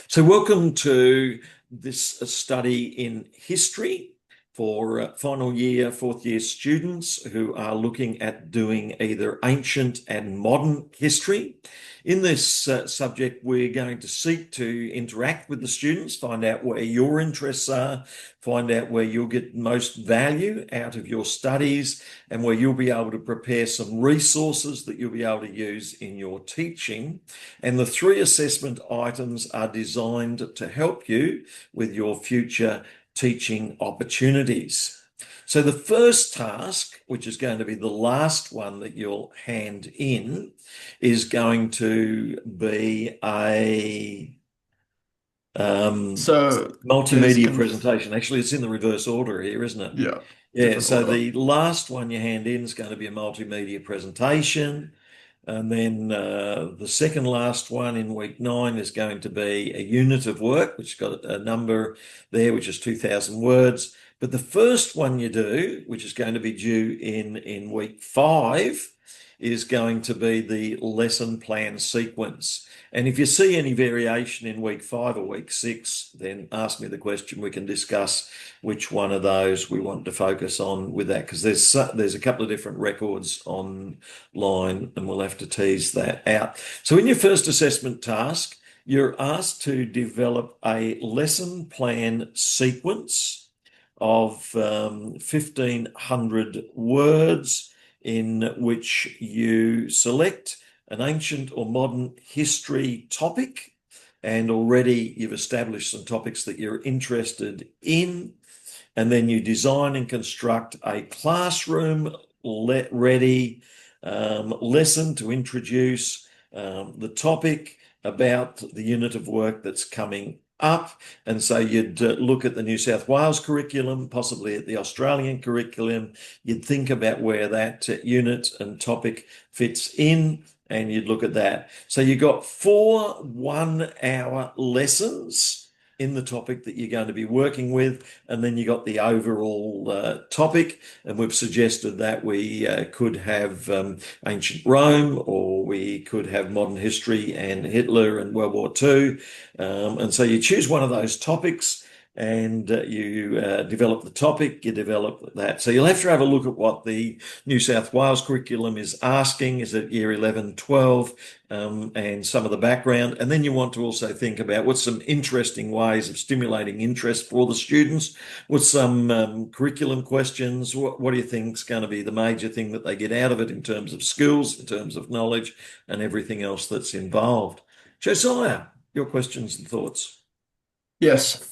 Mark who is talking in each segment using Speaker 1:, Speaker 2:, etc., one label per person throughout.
Speaker 1: So, welcome to this study in history for final year, fourth year students who are looking at doing either ancient and modern history. In this subject, we're going to seek to interact with the students, find out where your interests are, find out where you'll get most value out of your studies, and where you'll be able to prepare some resources that you'll be able to use in your teaching. And the three assessment items are designed to help you with your future teaching opportunities. So the first task, which is going to be the last one that you'll hand in, is going to be a
Speaker 2: So there's
Speaker 1: multimedia presentation. Actually, it's in the reverse order here, isn't it?
Speaker 2: yeah,
Speaker 1: Yeah,
Speaker 2: different
Speaker 1: so
Speaker 2: order.
Speaker 1: the last one you hand in is going to be a multimedia presentation. And then the second last one in week 9 is going to be a unit of work, which has got a number there, which is 2,000 words. But the first one you do, which is going to be due in week 5, is going to be the lesson plan sequence. And if you see any variation in week 5 or week 6, then ask me the question. We can discuss which one of those we want to focus on with that, because there's a couple of different records online, and we'll have to tease that out. So in your first assessment task, you're asked to develop a lesson plan sequence of 1,500 words in which you select an ancient or modern history topic. And already you've established some topics that you're interested in. And then you design and construct a classroom ready lesson to introduce the topic about the unit of work that's coming up. And so you'd look at the New South Wales curriculum, possibly at the Australian curriculum. You'd think about where that unit and topic fits in, and you'd look at that. So you got 4 1-hour lessons in the topic that you're going to be working with, and then you got the overall topic. And we've suggested that we could have ancient Rome, or we could have modern history and Hitler and World War II. And so you choose one of those topics, and you develop the topic, you develop that. So you'll have to have a look at what the New South Wales curriculum is asking. Is it year 11, 12, and some of the background? And then you want to also think about what's some interesting ways of stimulating interest for the students. What's some curriculum questions? What do you think is going to be the major thing that they get out of it in terms of skills, in terms of knowledge, and everything else that's involved? Josiah, your questions and thoughts.
Speaker 2: Yes.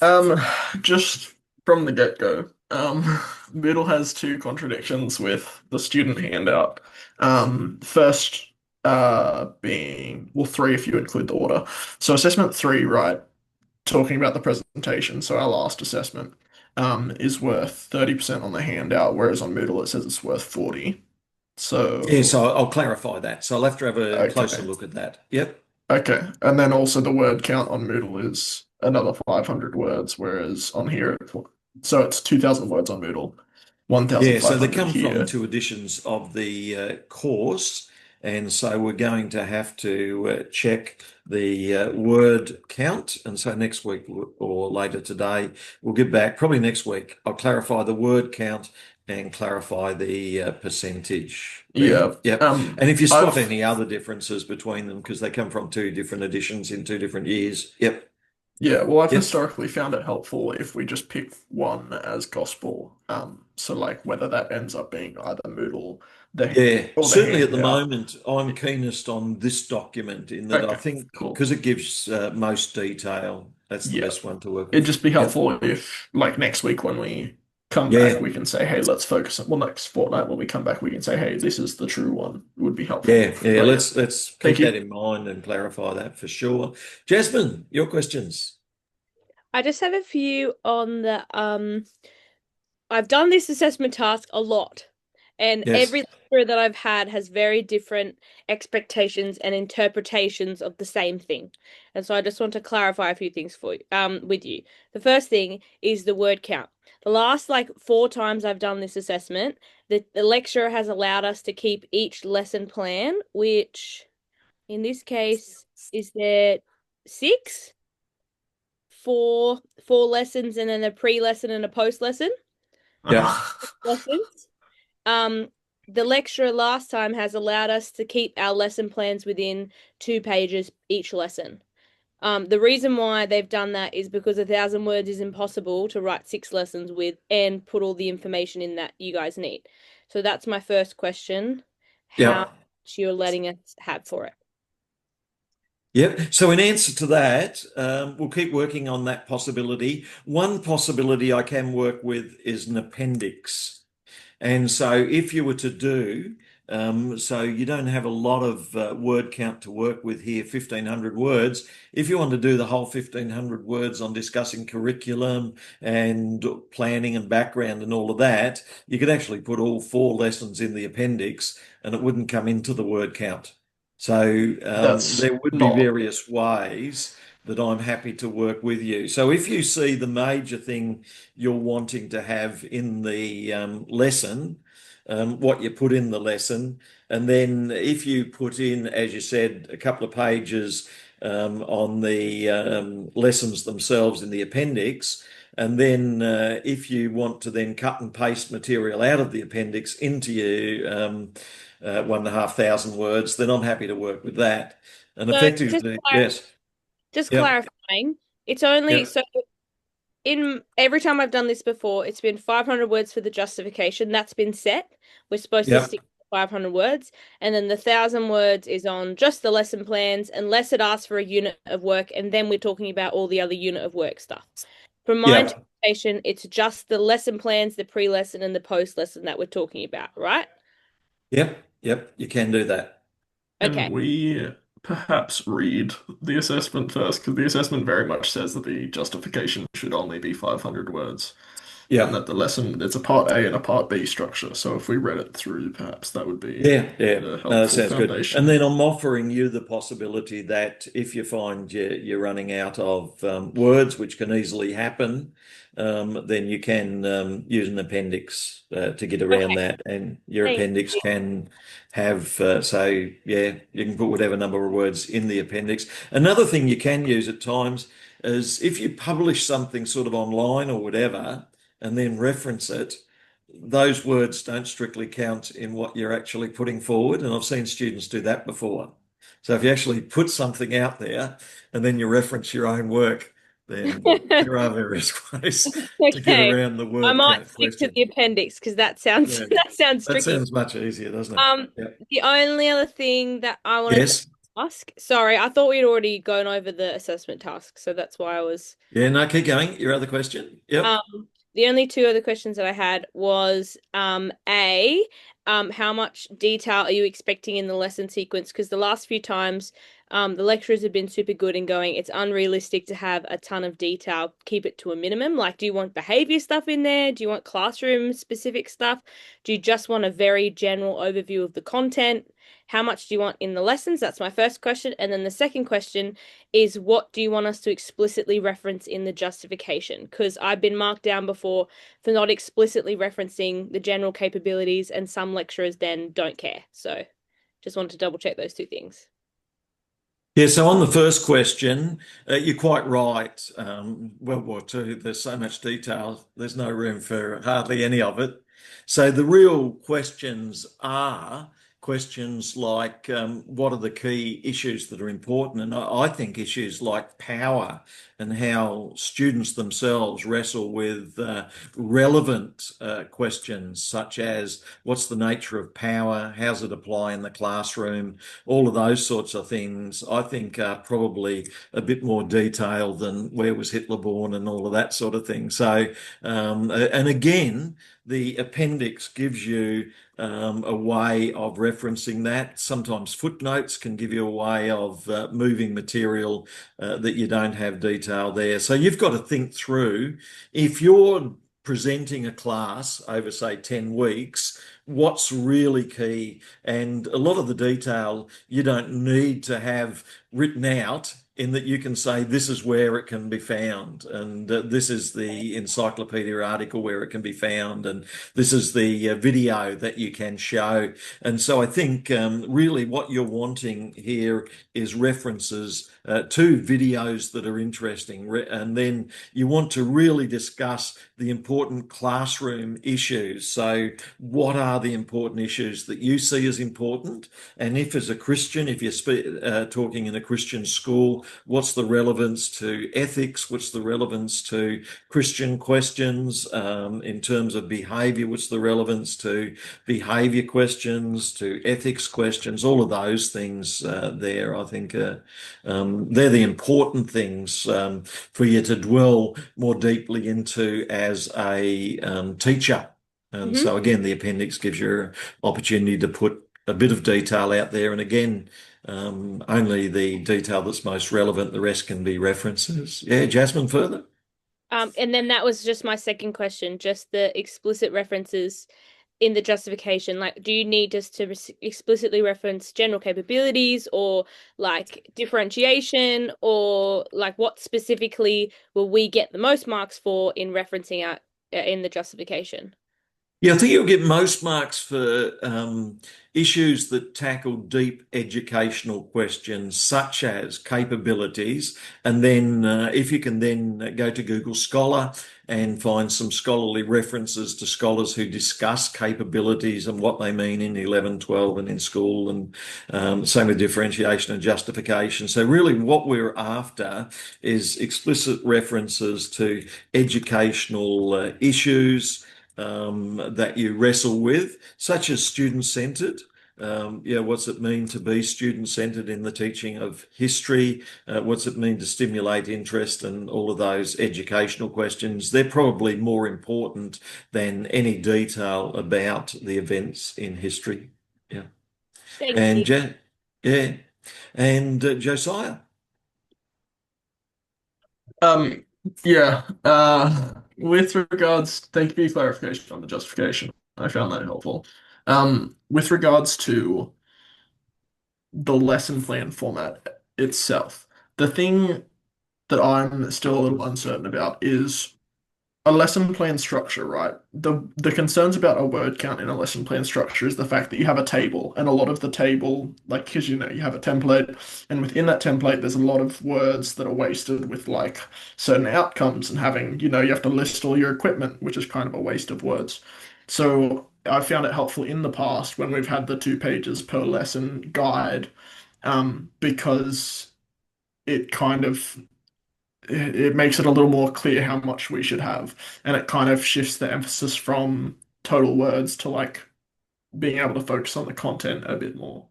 Speaker 2: Just from the get-go, Moodle has two contradictions with the student handout. First, being well, three if you include the order. So assessment three, right? Talking about the presentation. So our last assessment, is worth 30% on the handout, whereas on Moodle it says it's worth 40.
Speaker 1: Yeah,
Speaker 2: So
Speaker 1: so I'll clarify that. So I'll have to have a closer
Speaker 2: okay.
Speaker 1: look at that. Yep.
Speaker 2: Okay, and then also the word count on Moodle is another 500 words, whereas on here, so it's 2,000 words on Moodle,
Speaker 1: Yeah, so they
Speaker 2: 1,500
Speaker 1: come from
Speaker 2: here.
Speaker 1: 2 editions of the course, and so we're going to have to check the word count. And so next week or later today, we'll get back. Probably next week, I'll clarify the word count and clarify the percentage there.
Speaker 2: Yeah,
Speaker 1: Yep. And if you spot
Speaker 2: I've
Speaker 1: any other differences between them, because they come from 2 different editions in 2 different years. Yep.
Speaker 2: yeah, well, I've
Speaker 1: Yep.
Speaker 2: historically found it helpful if we just pick one as gospel. So like whether that ends up being either Moodle the
Speaker 1: Yeah,
Speaker 2: or the
Speaker 1: certainly at the
Speaker 2: handout.
Speaker 1: moment, I'm keenest on this document in that I
Speaker 2: Okay,
Speaker 1: think
Speaker 2: cool.
Speaker 1: because it gives most detail, that's the
Speaker 2: Yeah.
Speaker 1: best one to work
Speaker 2: It'd
Speaker 1: with.
Speaker 2: just be
Speaker 1: Yep.
Speaker 2: helpful if, like, next week when we come back,
Speaker 1: Yeah,
Speaker 2: we can say, hey, let's focus on, well, next fortnight when we come back, we can say, hey, this is the true one. It would be helpful.
Speaker 1: yeah.
Speaker 2: But yeah,
Speaker 1: Let's
Speaker 2: thank
Speaker 1: keep that
Speaker 2: you.
Speaker 1: in mind and clarify that for sure. Jasmine, your questions.
Speaker 3: I just have a few on the I've done this assessment task a lot, and
Speaker 1: Yes.
Speaker 3: every lecturer that I've had has very different expectations and interpretations of the same thing. And so I just want to clarify a few things for you, with you. The first thing is the word count. The last like 4 times I've done this assessment, the lecturer has allowed us to keep each lesson plan, which in this case is there 6? four lessons and then a pre-lesson and a post-lesson
Speaker 1: Yeah.
Speaker 3: lessons. The lecturer last time has allowed us to keep our lesson plans within 2 pages each lesson. The reason why they've done that is because 1,000 words is impossible to write 6 lessons with and put all the information in that you guys need. So that's my first question. How
Speaker 1: Yeah.
Speaker 3: much you're letting us have for it?
Speaker 1: Yep. So in answer to that, we'll keep working on that possibility. One possibility I can work with is an appendix. And so if you were to do, so you don't have a lot of word count to work with here, 1,500 words. If you want to do the whole 1,500 words on discussing curriculum and planning and background and all of that, you could actually put all 4 lessons in the appendix and it wouldn't come into the word count. So
Speaker 2: That's
Speaker 1: there would be
Speaker 2: not
Speaker 1: various ways that I'm happy to work with you. So if you see the major thing you're wanting to have in the lesson, what you put in the lesson, and then if you put in, as you said, a couple of pages on the lessons themselves in the appendix, and then if you want to then cut and paste material out of the appendix into your 1,500 words, then I'm happy to work with that. And
Speaker 3: So
Speaker 1: effectively, yes,
Speaker 3: just
Speaker 1: yep,
Speaker 3: clarifying, it's only
Speaker 1: yep,
Speaker 3: so in every time I've done this before, it's been 500 words for the justification. That's been set. We're supposed to
Speaker 1: yep,
Speaker 3: stick to 500 words. And then the 1,000 words is on just the lesson plans, unless it asks for a unit of work. And then we're talking about all the other unit of work stuff. From my
Speaker 1: yep,
Speaker 3: interpretation, it's just the lesson plans, the pre-lesson, and the post-lesson that we're talking about, right?
Speaker 1: yep, yep. You can do that.
Speaker 3: Okay.
Speaker 2: Can we perhaps read the assessment first? Because the assessment very much says that the justification should only be 500 words, and
Speaker 1: Yeah.
Speaker 2: that the lesson, it's a part A and a part B structure. So if we read it through, perhaps that would be
Speaker 1: Yeah, yeah.
Speaker 2: a
Speaker 1: No, that
Speaker 2: helpful
Speaker 1: sounds good. And
Speaker 2: foundation.
Speaker 1: then I'm offering you the possibility that if you find you're running out of words, which can easily happen, then you can use an appendix to get around
Speaker 3: Okay.
Speaker 1: that. And your
Speaker 3: Thank
Speaker 1: appendix
Speaker 3: you.
Speaker 1: can have, yeah, you can put whatever number of words in the appendix. Another thing you can use at times is if you publish something sort of online or whatever, and then reference it, those words don't strictly count in what you're actually putting forward. And I've seen students do that before. So if you actually put something out there and then you reference your own work, then there are various ways to get
Speaker 3: Okay.
Speaker 1: around the
Speaker 3: I
Speaker 1: word
Speaker 3: might
Speaker 1: count
Speaker 3: stick to
Speaker 1: question.
Speaker 3: the appendix because that sounds
Speaker 1: Yeah,
Speaker 3: that sounds
Speaker 1: that
Speaker 3: tricky.
Speaker 1: sounds much easier, doesn't it? Yeah.
Speaker 3: The only other thing that I wanted to
Speaker 1: Yes.
Speaker 3: ask, sorry, I thought we'd already gone over the assessment task, so that's why I was
Speaker 1: Yeah, no, keep going. Your other question? Yep.
Speaker 3: the only 2 other questions that I had was A, how much detail are you expecting in the lesson sequence? Because the last few times the lecturers have been super good in going, it's unrealistic to have a ton of detail, keep it to a minimum. Like, do you want behavior stuff in there? Do you want classroom specific stuff? Do you just want a very general overview of the content? How much do you want in the lessons? That's my first question. And then the second question is, what do you want us to explicitly reference in the justification? Because I've been marked down before for not explicitly referencing the general capabilities, and some lecturers then don't care. So just wanted to double check those 2 things.
Speaker 1: Yeah, so on the first question, you're quite right. World War II, there's so much detail, there's no room for hardly any of it. So the real questions are questions like what are the key issues that are important? And I think issues like power and how students themselves wrestle with relevant questions such as what's the nature of power? How's it apply in the classroom? All of those sorts of things, I think, are probably a bit more detailed than where was Hitler born and all of that sort of thing. So, and again, the appendix gives you a way of referencing that. Sometimes footnotes can give you a way of moving material that you don't have detail there. So you've got to think through if you're presenting a class over, say, 10 weeks, what's really key. And a lot of the detail you don't need to have written out in that you can say this is where it can be found, and this is the encyclopedia article where it can be found, and this is the video that you can show. And so I think really what you're wanting here is references to videos that are interesting, and then you want to really discuss the important classroom issues. So what are the important issues that you see as important? And if as a Christian, if you're talking in a Christian school, what's the relevance to ethics? What's the relevance to Christian questions in terms of behavior? What's the relevance to behavior questions, to ethics questions? All of those things there, I think, they're the important things for you to dwell more deeply into as a teacher. And so again, the appendix gives you an opportunity to put a bit of detail out there. And again, only the detail that's most relevant, the rest can be references. Yeah, Jasmine, further?
Speaker 3: And then that was just my second question, just the explicit references in the justification. Like, do you need us to explicitly reference general capabilities or like differentiation, or like what specifically will we get the most marks for in referencing out in the justification?
Speaker 1: Yeah, I think you'll get most marks for issues that tackle deep educational questions such as capabilities. And then if you can then go to Google Scholar and find some scholarly references to scholars who discuss capabilities and what they mean in 11, 12 and in school, and same with differentiation and justification. So really what we're after is explicit references to educational issues that you wrestle with, such as student-centered. What's it mean to be student-centered in the teaching of history? What's it mean to stimulate interest, and all of those educational questions? They're probably more important than any detail about the events in history. Yeah.
Speaker 3: Thank you.
Speaker 1: Josiah.
Speaker 2: With regards, thank you for your clarification on the justification. I found that helpful. With regards to the lesson plan format itself, the thing that I'm still a little uncertain about is a lesson plan structure, right? The concerns about a word count in a lesson plan structure is the fact that you have a table, and a lot of the table, like, because you have a template, and within that template there's a lot of words that are wasted with like certain outcomes, and having, you have to list all your equipment, which is kind of a waste of words. So I found it helpful in the past when we've had the 2 pages per lesson guide, because it kind of it makes it a little more clear how much we should have, and it kind of shifts the emphasis from total words to like being able to focus on the content a bit more.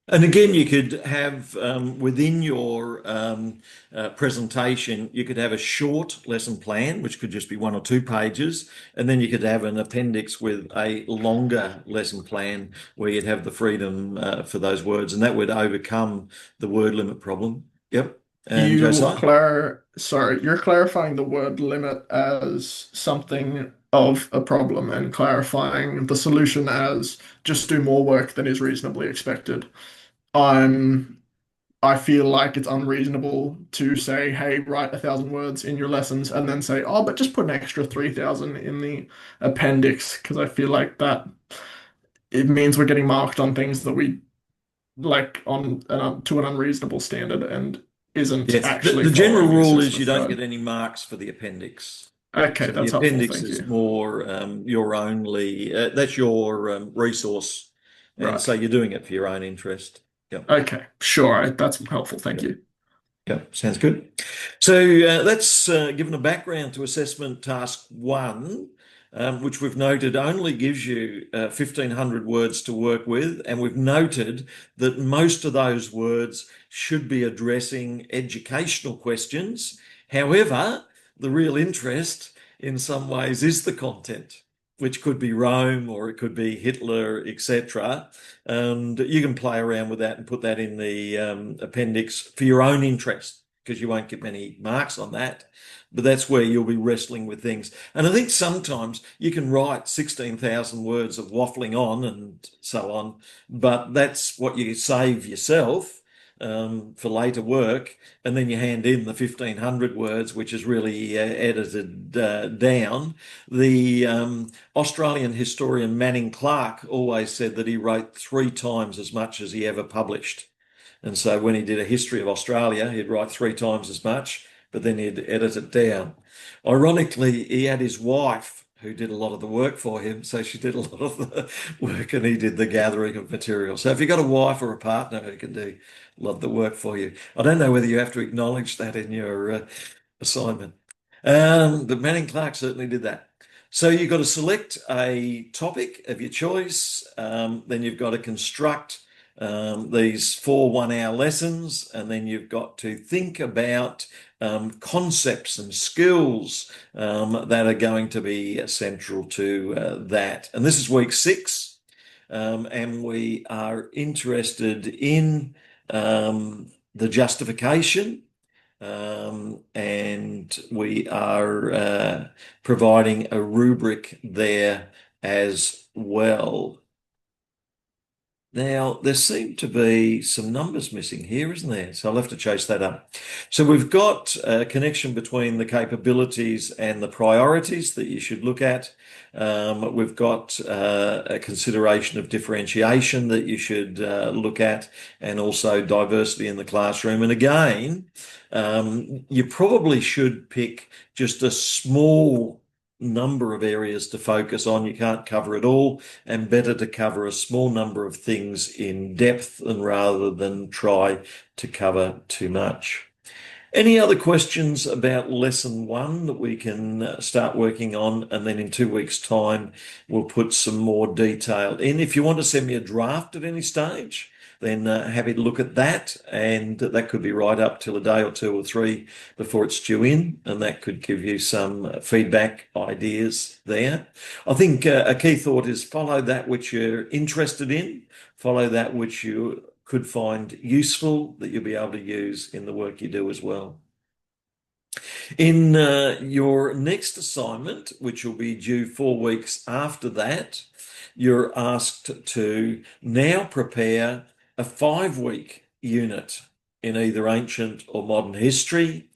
Speaker 1: And again, you could have within your presentation, you could have a short lesson plan, which could just be 1 or 2 pages, and then you could have an appendix with a longer lesson plan where you'd have the freedom for those words, and that would overcome the word limit problem. Yep. And
Speaker 2: You're clarifying the word limit as something of a problem and clarifying the solution as just do more work than is reasonably expected. I feel like it's unreasonable to say, hey, write 1,000 words in your lessons and then say, oh, but just put an extra 3,000 in the appendix, because I feel like that it means we're getting marked on things that we like on to an unreasonable standard, and isn't actually
Speaker 1: the general
Speaker 2: following
Speaker 1: rule
Speaker 2: the
Speaker 1: is you don't
Speaker 2: guide.
Speaker 1: get any marks for the appendix.
Speaker 2: Okay,
Speaker 1: So
Speaker 2: that's
Speaker 1: the
Speaker 2: helpful.
Speaker 1: appendix
Speaker 2: Thank
Speaker 1: is
Speaker 2: you.
Speaker 1: more your only, that's your resource. And
Speaker 2: Right.
Speaker 1: so you're doing it for your own interest. Yep.
Speaker 2: Okay, sure. That's helpful. Thank you.
Speaker 1: Yep, sounds good. So that's given a background to assessment task 1, which we've noted only gives you 1,500 words to work with. And we've noted that most of those words should be addressing educational questions. However, the real interest in some ways is the content, which could be Rome or it could be Hitler, etc. And you can play around with that and put that in the appendix for your own interest, because you won't get many marks on that. But that's where you'll be wrestling with things. And I think sometimes you can write 16,000 words of waffling on and so on, but that's what you save yourself. for later work, and then you hand in the 1,500 words, which is really edited down. The Australian historian Manning Clark always said that he wrote 3 times as much as he ever published. And so when he did a history of Australia, he'd write 3 times as much, but then he'd edit it down. Ironically, he had his wife who did a lot of the work for him. So she did a lot of the work and he did the gathering of material. So if you've got a wife or a partner who can do a lot of the work for you, I don't know whether you have to acknowledge that in your assignment. But Manning Clark certainly did that. So you've got to select a topic of your choice. Then you've got to construct these 4 one-hour lessons, and then you've got to think about concepts and skills that are going to be central to that. And this is week 6, and we are interested in the justification, and we are providing a rubric there as well. Now, there seem to be some numbers missing here, isn't there? So I'll have to chase that up. So we've got a connection between the capabilities and the priorities that you should look at. We've got a consideration of differentiation that you should look at, and also diversity in the classroom. And again, you probably should pick just a small number of areas to focus on. You can't cover it all, and better to cover a small number of things in depth and rather than try to cover too much. Any other questions about lesson 1 that we can start working on? And then in 2 weeks' time, we'll put some more detail in. If you want to send me a draft at any stage, then happy to look at that, and that could be right up till a day or 2 or 3 before it's due in, and that could give you some feedback ideas there. I think a key thought is follow that which you're interested in, follow that which you could find useful that you'll be able to use in the work you do as well. In your next assignment, which will be due 4 weeks after that, you're asked to now prepare a 5-week unit in either ancient or modern history.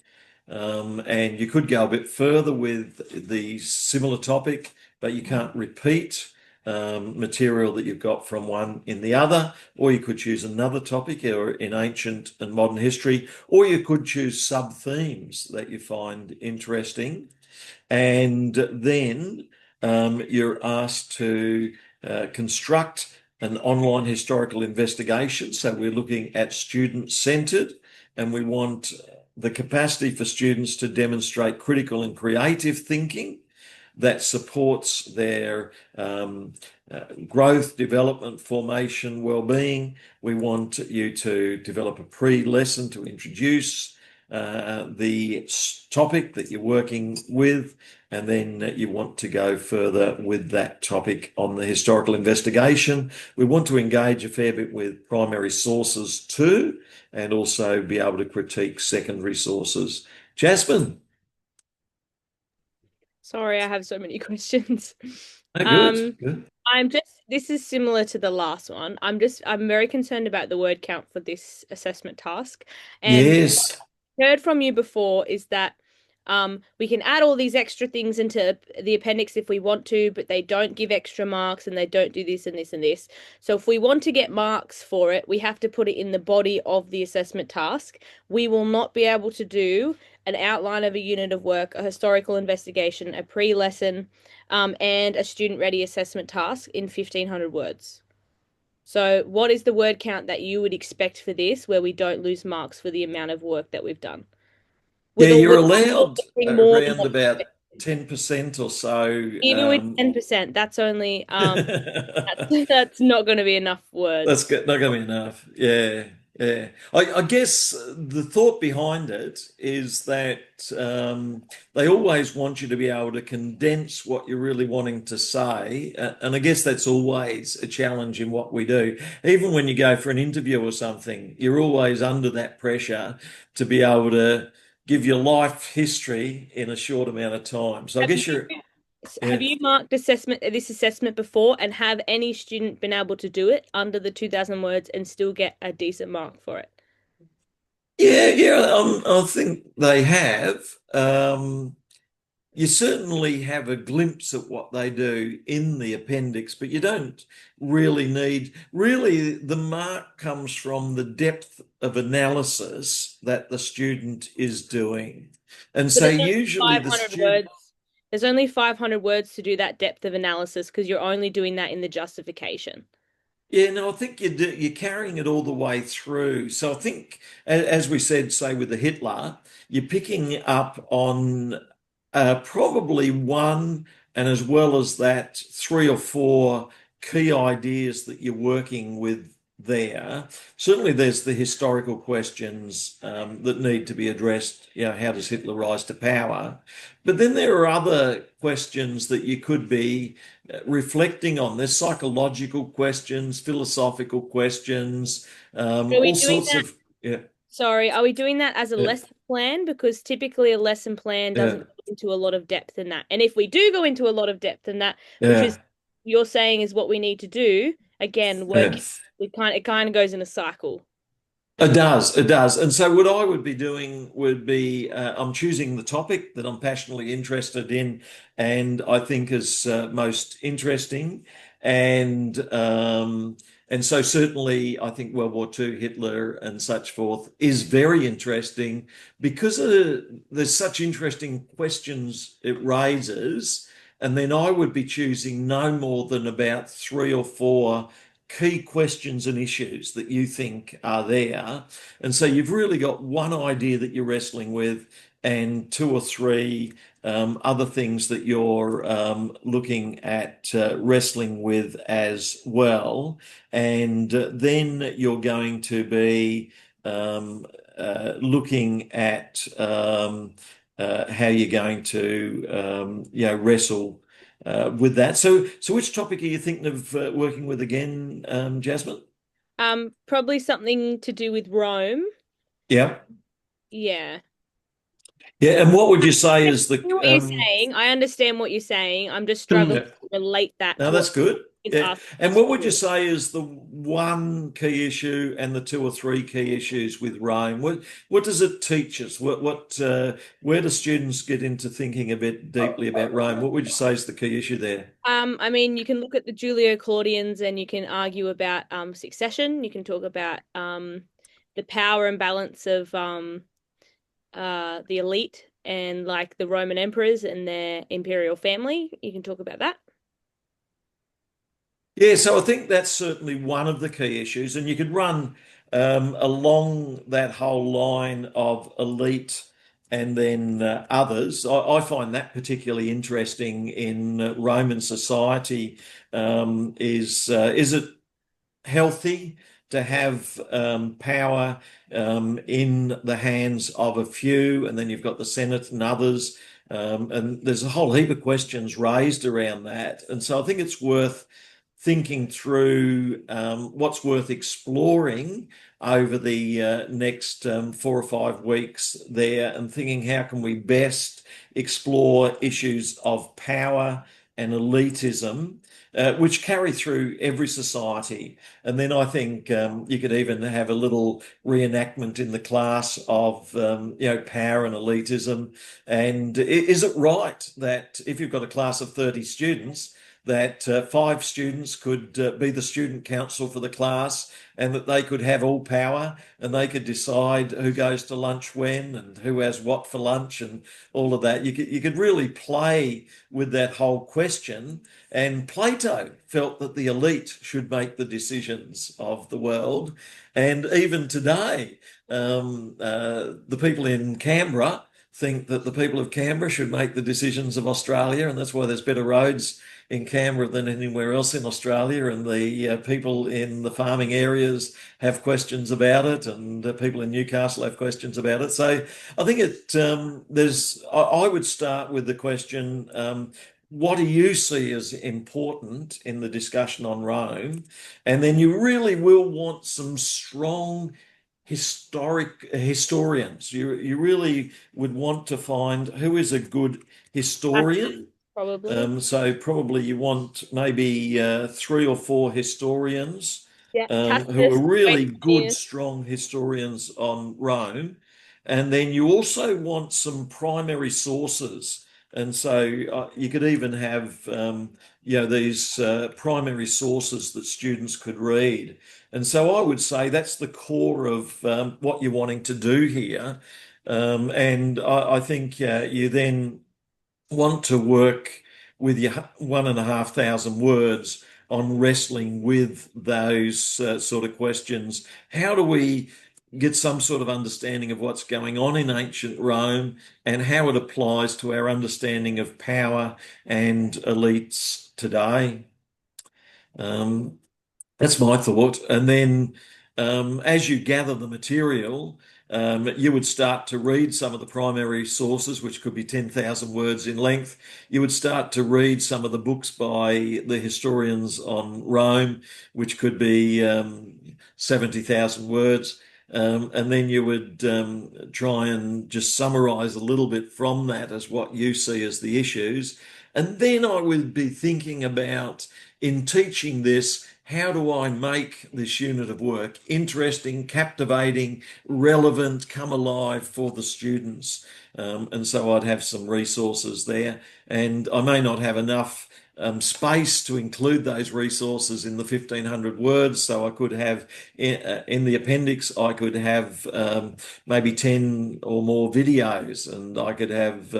Speaker 1: And you could go a bit further with the similar topic, but you can't repeat material that you've got from one in the other, or you could choose another topic or in ancient and modern history, or you could choose sub-themes that you find interesting. And then you're asked to construct an online historical investigation. So we're looking at student-centered, and we want the capacity for students to demonstrate critical and creative thinking that supports their growth, development, formation, well-being. We want you to develop a pre-lesson to introduce the topic that you're working with, and then you want to go further with that topic on the historical investigation. We want to engage a fair bit with primary sources too, and also be able to critique secondary sources. Jasmine?
Speaker 3: Sorry, I have so many questions.
Speaker 1: Good.
Speaker 3: This is similar to the last one. I'm very concerned about the word count for this assessment task. And
Speaker 1: Yes.
Speaker 3: heard from you before is that we can add all these extra things into the appendix if we want to, but they don't give extra marks and they don't do this and this and this. So if we want to get marks for it, we have to put it in the body of the assessment task. We will not be able to do an outline of a unit of work, a historical investigation, a pre-lesson, and a student-ready assessment task in 1,500 words. So what is the word count that you would expect for this, where we don't lose marks for the amount of work that we've done?
Speaker 1: Yeah, you're allowed
Speaker 3: more
Speaker 1: around about 10% or so.
Speaker 3: Even with 10%, that's only that's not going to be enough words.
Speaker 1: That's not going to be enough. Yeah. I guess the thought behind it is that they always want you to be able to condense what you're really wanting to say. And I guess that's always a challenge in what we do. Even when you go for an interview or something, you're always under that pressure to be able to give your life history in a short amount of time. So I guess
Speaker 3: Have you marked this assessment before, and have any student been able to do it under the 2,000 words and still get a decent mark for it?
Speaker 1: I think they have. Um, you certainly have a glimpse at what they do in the appendix, but you don't really, the mark comes from the depth of analysis that the student is doing. And
Speaker 3: But
Speaker 1: so
Speaker 3: there's only
Speaker 1: usually the
Speaker 3: 500
Speaker 1: student,
Speaker 3: words. There's only 500 words to do that depth of analysis because you're only doing that in the justification.
Speaker 1: yeah, no, I think you're carrying it all the way through. So I think, as we said, say with the Hitler, you're picking up on probably one, and as well as that, three or four key ideas that you're working with there. Certainly, there's the historical questions that need to be addressed. You know, how does Hitler rise to power? But then there are other questions that you could be reflecting on. There's psychological questions, philosophical questions,
Speaker 3: Are we
Speaker 1: all
Speaker 3: doing
Speaker 1: sorts
Speaker 3: that?
Speaker 1: of, yeah,
Speaker 3: Sorry, are we doing that as a
Speaker 1: yeah,
Speaker 3: lesson plan? Because typically a lesson plan
Speaker 1: yeah,
Speaker 3: doesn't go into a lot of depth in that. And if we do go into a lot of depth in that, which
Speaker 1: yeah,
Speaker 3: is you're saying is what we need to do, again,
Speaker 1: yeah.
Speaker 3: it kind of goes in a cycle.
Speaker 1: It does, it does. And so what I would be doing would be I'm choosing the topic that I'm passionately interested in and I think is most interesting. And and so certainly I think World War II, Hitler and such forth is very interesting because there's such interesting questions it raises. And then I would be choosing no more than about three or four key questions and issues that you think are there. And so you've really got one idea that you're wrestling with and two or three other things that you're looking at wrestling with as well. And then you're going to be looking at how you're going to wrestle with that. So which topic are you thinking of working with again, Jasmine?
Speaker 3: Probably something to do with Rome.
Speaker 1: Yeah,
Speaker 3: Yeah.
Speaker 1: yeah. And what would you say is the
Speaker 3: I know what you're saying. I understand what you're saying. I'm just struggling
Speaker 1: no,
Speaker 3: to relate that to
Speaker 1: that's
Speaker 3: what
Speaker 1: good.
Speaker 3: is
Speaker 1: Yeah.
Speaker 3: asking
Speaker 1: And
Speaker 3: us to
Speaker 1: what would you
Speaker 3: do.
Speaker 1: say is the one key issue and the two or three key issues with Rome? What does it teach us? Where do students get into thinking a bit deeply about Rome? What would you say is the key issue there?
Speaker 3: I mean, you can look at the Julio-Claudians and you can argue about succession. You can talk about the power and balance of the elite and like the Roman emperors and their imperial family. You can talk about that.
Speaker 1: Yeah, so I think that's certainly one of the key issues, and you could run along that whole line of elite and then others. I find that particularly interesting in Roman society. Is it healthy to have power in the hands of a few, and then you've got the Senate and others, and there's a whole heap of questions raised around that, and so I think it's worth thinking through what's worth exploring over the next 4 or 5 weeks there and thinking how can we best explore issues of power and elitism, which carry through every society. And then I think you could even have a little reenactment in the class of power and elitism. And is it right that if you've got a class of 30 students, that five students could be the student council for the class and that they could have all power and they could decide who goes to lunch when and who has what for lunch and all of that. You could really play with that whole question. And Plato felt that the elite should make the decisions of the world. And even today, the people in Canberra think that the people of Canberra should make the decisions of Australia, and that's why there's better roads in Canberra than anywhere else in Australia, and the people in the farming areas have questions about it, and people in Newcastle have questions about it. So I think I would start with the question. What do you see as important in the discussion on Rome? And then you really will want some strong historians. You really would want to find who is a good historian.
Speaker 3: Probably.
Speaker 1: So probably you want maybe three or four historians
Speaker 3: Yeah,
Speaker 1: who
Speaker 3: Tacitus,
Speaker 1: are really good,
Speaker 3: Aeneas.
Speaker 1: strong historians on Rome. And then you also want some primary sources. And so you could even have, these primary sources that students could read. And so I would say that's the core of what you're wanting to do here. And I think you then want to work with your 1,500 words on wrestling with those sort of questions. How do we get some sort of understanding of what's going on in ancient Rome and how it applies to our understanding of power and elites today? Um, that's my thought. And then as you gather the material, you would start to read some of the primary sources, which could be 10,000 words in length. You would start to read some of the books by the historians on Rome, which could be 70,000 words. And then you would try and just summarize a little bit from that as what you see as the issues. And then I would be thinking about, in teaching this, how do I make this unit of work interesting, captivating, relevant, come alive for the students? And so I'd have some resources there. And I may not have enough space to include those resources in the 1,500 words. So I could have in the appendix, I could have maybe 10 or more videos, and I could have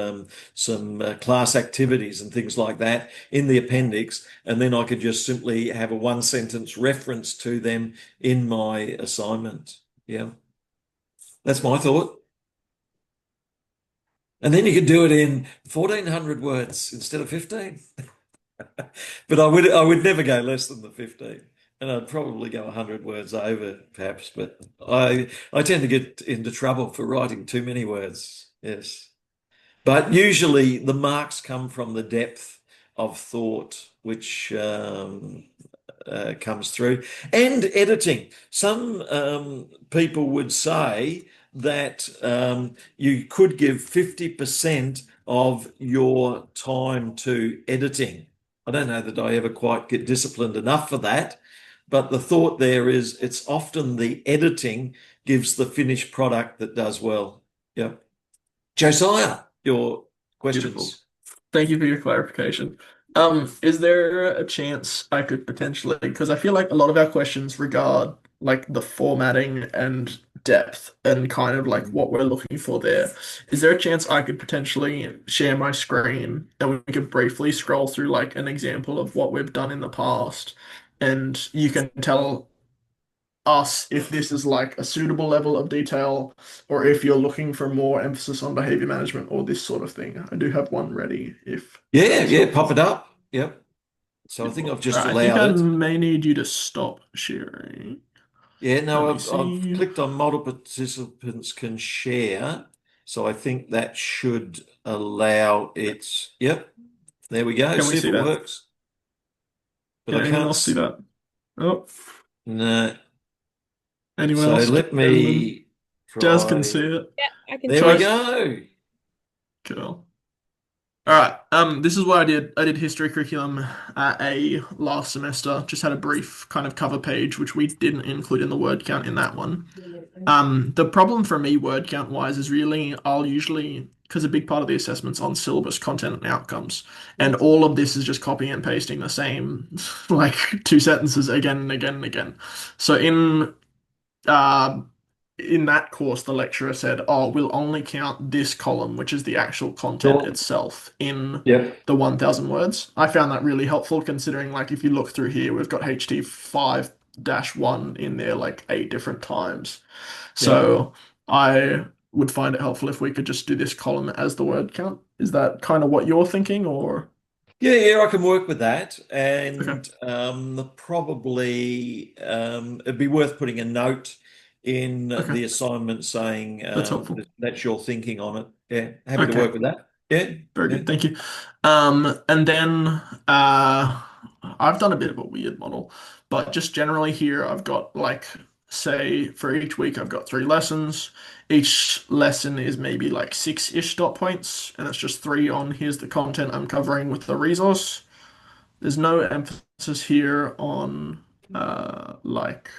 Speaker 1: some class activities and things like that in the appendix. And then I could just simply have a one sentence reference to them in my assignment. Yeah. That's my thought. And then you could do it in 1,400 words instead of 15. But I would never go less than the 15. And I'd probably go 100 words over, perhaps. But I tend to get into trouble for writing too many words. Yes. But usually the marks come from the depth of thought, which comes through, and editing. Some people would say that you could give 50% of your time to editing. I don't know that I ever quite get disciplined enough for that, but the thought there is it's often the editing gives the finished product that does well. Yep. Josiah, your
Speaker 2: Beautiful.
Speaker 1: questions.
Speaker 2: Thank you for your clarification. Is there a chance I could potentially, because I feel like a lot of our questions regard like the formatting and depth and kind of like what we're looking for there. Is there a chance I could potentially share my screen and we could briefly scroll through like an example of what we've done in the past, and you can tell us if this is like a suitable level of detail or if you're looking for more emphasis on behavior management or this sort of thing. I do have one ready if
Speaker 1: Yeah,
Speaker 2: that's
Speaker 1: yeah, pop
Speaker 2: helpful.
Speaker 1: it up. Yep. So I think
Speaker 2: Beautiful.
Speaker 1: I've
Speaker 2: All
Speaker 1: just
Speaker 2: right, I think I
Speaker 1: allowed it.
Speaker 2: may need you to stop sharing.
Speaker 1: Yeah,
Speaker 2: Let
Speaker 1: no,
Speaker 2: me
Speaker 1: I've
Speaker 2: see.
Speaker 1: clicked on multiple participants can share. So I think that should allow it. Yep, there we go.
Speaker 2: Can we
Speaker 1: See if
Speaker 2: see
Speaker 1: it
Speaker 2: that?
Speaker 1: works. But
Speaker 2: Can
Speaker 1: I
Speaker 2: anyone
Speaker 1: can't.
Speaker 2: else see that? Oh,
Speaker 1: No.
Speaker 2: anyone
Speaker 1: So
Speaker 2: else?
Speaker 1: let
Speaker 2: Desmond?
Speaker 1: me
Speaker 2: Jazz can
Speaker 1: try.
Speaker 2: see it.
Speaker 3: Yeah, I can
Speaker 1: There
Speaker 3: see
Speaker 1: we
Speaker 2: Try.
Speaker 3: it.
Speaker 1: go.
Speaker 2: Cool. All right. This is what I did. I did history curriculum at A last semester. Just had a brief kind of cover page, which we didn't include in the word count in that one. The problem for me, word count wise, is really I'll usually, because a big part of the assessment's on syllabus content and outcomes, and all of this is just copying and pasting the same like two sentences again and again and again. So uh, in that course, the lecturer said, "Oh, we'll only count this column, which is the actual content
Speaker 1: Sure.
Speaker 2: itself, in
Speaker 1: Yep.
Speaker 2: the 1,000 words." I found that really helpful, considering like if you look through here, we've got HT5-1 in there like 8 different times.
Speaker 1: Yep.
Speaker 2: So I would find it helpful if we could just do this column as the word count. Is that kind of what you're thinking, or
Speaker 1: Yeah, yeah, I can work with that.
Speaker 2: okay,
Speaker 1: And probably it'd be worth putting a note in
Speaker 2: okay,
Speaker 1: the assignment saying
Speaker 2: that's helpful.
Speaker 1: that's your thinking on it. Yeah, happy to
Speaker 2: Okay.
Speaker 1: work with that. Yeah,
Speaker 2: Very
Speaker 1: yeah.
Speaker 2: good, thank you. And then I've done a bit of a weird model, but just generally here I've got like, say for each week I've got 3 lessons. Each lesson is maybe like 6-ish dot points, and it's just three on here's the content I'm covering with the resource. There's no emphasis here on like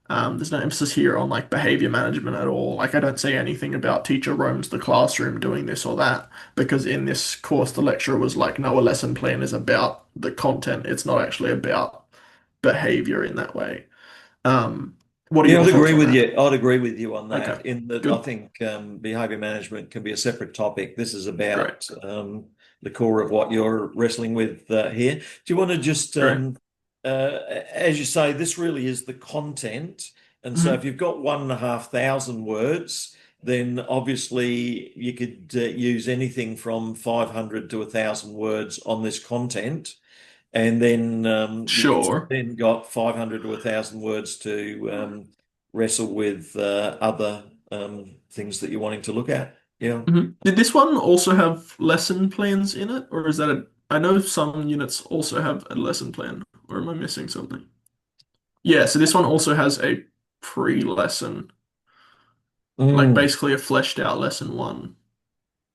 Speaker 2: there's no emphasis here on like behavior management at all. Like I don't say anything about teacher roams the classroom doing this or that because in this course the lecturer was like, no, a lesson plan is about the content. It's not actually about behavior in that way. Um, what are
Speaker 1: Yeah,
Speaker 2: your
Speaker 1: I'd
Speaker 2: thoughts
Speaker 1: agree
Speaker 2: on
Speaker 1: with
Speaker 2: that?
Speaker 1: you. I'd agree with you on
Speaker 2: Okay,
Speaker 1: that. In that, I
Speaker 2: good,
Speaker 1: think behavior management can be a separate topic. This is
Speaker 2: great,
Speaker 1: about the core of what you're wrestling with here. Do you want to just,
Speaker 2: great.
Speaker 1: as you say, this really is the content. And so,
Speaker 2: Mhm.
Speaker 1: if you've got 1,500 words, then obviously you could use anything from 500 to 1,000 words on this content. And then you've
Speaker 2: Sure.
Speaker 1: then got 500 to 1,000 words to wrestle with other things that you're wanting to look at. Yeah.
Speaker 2: Did this one also have lesson plans in it, or is that a? I know some units also have a lesson plan, or am I missing something? Yeah, so this one also has a pre-lesson, like
Speaker 1: Mm,
Speaker 2: basically a fleshed out lesson one.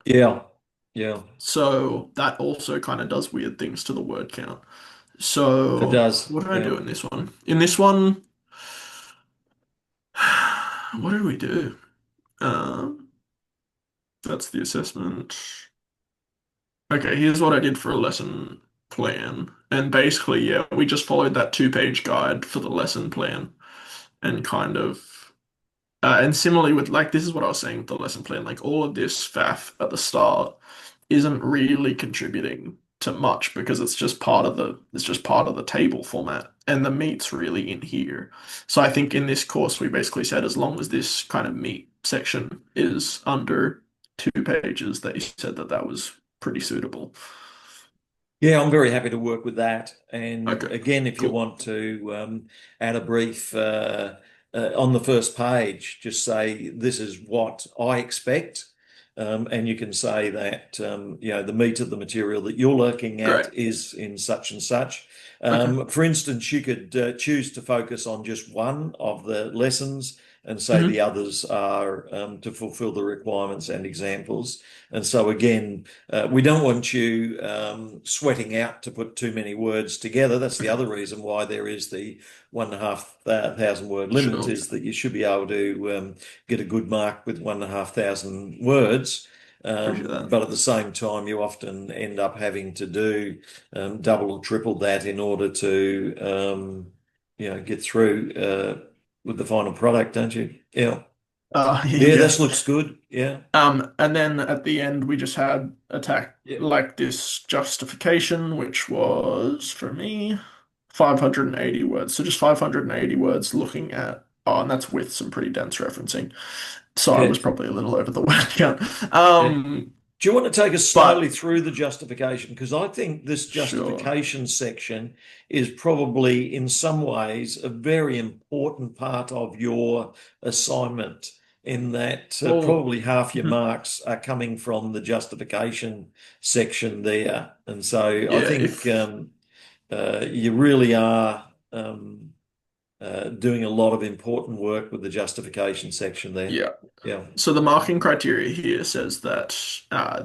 Speaker 1: yeah. Yeah.
Speaker 2: So that also kind of does weird things to the word count.
Speaker 1: It
Speaker 2: So
Speaker 1: does.
Speaker 2: what did I
Speaker 1: Yeah.
Speaker 2: do in this one? In this one, what did we do? Um, that's the assessment. Okay, here's what I did for a lesson plan. And basically, yeah, we just followed that two-page guide for the lesson plan and kind of and similarly with like this is what I was saying with the lesson plan, like all of this faff at the start isn't really contributing to much because it's just part of the table format and the meat's really in here. So I think in this course we basically said as long as this kind of meat section is under 2 pages, they said that that was pretty suitable.
Speaker 1: Yeah, I'm very happy to work with that. And
Speaker 2: Okay,
Speaker 1: again, if you
Speaker 2: cool.
Speaker 1: want to add a brief on the first page, just say this is what I expect. And you can say that the meat of the material that you're looking
Speaker 2: Great.
Speaker 1: at is in such and such.
Speaker 2: Okay.
Speaker 1: For instance, you could choose to focus on just one of the lessons and say the
Speaker 2: Hmm.
Speaker 1: others are to fulfill the requirements and examples. And so again, we don't want you sweating out to put too many words together. That's the
Speaker 2: Okay.
Speaker 1: other reason why there is the 1,500 word limit,
Speaker 2: Sure.
Speaker 1: is that you should be able to get a good mark with 1,500 words.
Speaker 2: Appreciate that.
Speaker 1: But at the same time, you often end up having to do double or triple that in order to, get through with the final product, don't you? Yeah. Yeah,
Speaker 2: Yeah.
Speaker 1: this looks good. Yeah.
Speaker 2: And then at the end we just had attack
Speaker 1: Yeah.
Speaker 2: like this justification, which was for me 580 words. So just 580 words looking at and that's with some pretty dense referencing. So I
Speaker 1: Yeah.
Speaker 2: was probably a little over the word count.
Speaker 1: Yeah. Do you want to take us slowly
Speaker 2: But
Speaker 1: through the justification? Because I think this
Speaker 2: sure.
Speaker 1: justification section is probably, in some ways, a very important part of your assignment, in that
Speaker 2: Well,
Speaker 1: probably half your
Speaker 2: mhm.
Speaker 1: marks are coming from the justification section there. And so I
Speaker 2: Yeah,
Speaker 1: think
Speaker 2: if
Speaker 1: you really are doing a lot of important work with the justification section there.
Speaker 2: yeah.
Speaker 1: Yeah.
Speaker 2: So the marking criteria here says that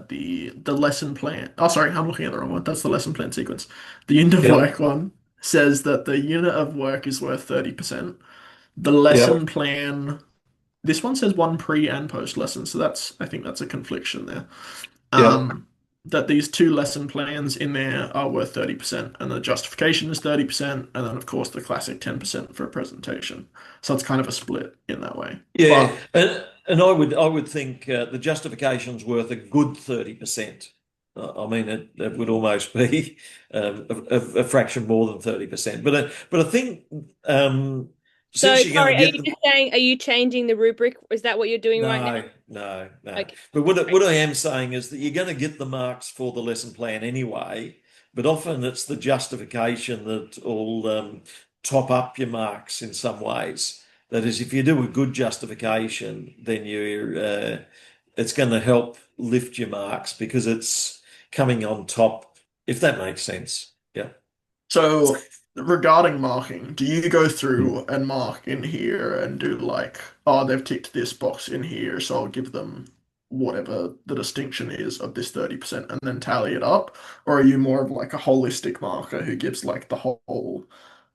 Speaker 2: the lesson plan. Oh, sorry, I'm looking at the wrong one. That's the lesson plan sequence. The unit of
Speaker 1: Yeah.
Speaker 2: work one says that the unit of work is worth 30%. The
Speaker 1: Yeah.
Speaker 2: lesson plan. This one says one pre and post lesson, so that's I think that's a confliction there.
Speaker 1: Yeah.
Speaker 2: Um, that these two lesson plans in there are worth 30%, and the justification is 30%, and then of course the classic 10% for a presentation. So it's kind of a split in that way.
Speaker 1: Yeah,
Speaker 2: But
Speaker 1: and I would think the justification's worth a good 30%. I mean, it would almost be a fraction more than 30%. But I think
Speaker 3: So,
Speaker 1: since you're going
Speaker 3: sorry,
Speaker 1: to
Speaker 3: are you
Speaker 1: get the
Speaker 3: just saying, are you changing the rubric? Is that what you're doing right now?
Speaker 1: no, no, no.
Speaker 3: Okay,
Speaker 1: But what
Speaker 3: great.
Speaker 1: what I am saying is that you're going to get the marks for the lesson plan anyway. But often it's the justification that will top up your marks in some ways. That is, if you do a good justification, then it's going to help lift your marks because it's coming on top, if that makes sense. Yeah.
Speaker 2: So regarding marking, do you go through and mark in here and do like, oh, they've ticked this box in here, so I'll give them whatever the distinction is of this 30% and then tally it up? Or are you more of like a holistic marker who gives like the whole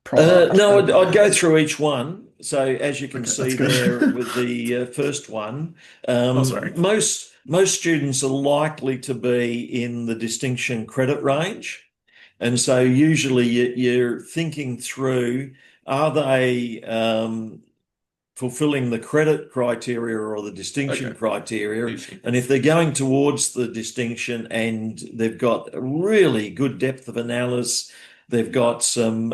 Speaker 2: product?
Speaker 1: No,
Speaker 2: over
Speaker 1: I'd go
Speaker 2: there?
Speaker 1: through each one. So as you can
Speaker 2: Okay,
Speaker 1: see
Speaker 2: that's good.
Speaker 1: there with the first one,
Speaker 2: Oh, sorry.
Speaker 1: most students are likely to be in the distinction credit range. And so usually you're thinking through, are they fulfilling the credit criteria or the distinction
Speaker 2: Okay,
Speaker 1: criteria?
Speaker 2: easy.
Speaker 1: And if they're going towards the distinction and they've got a really good depth of analysis, they've got some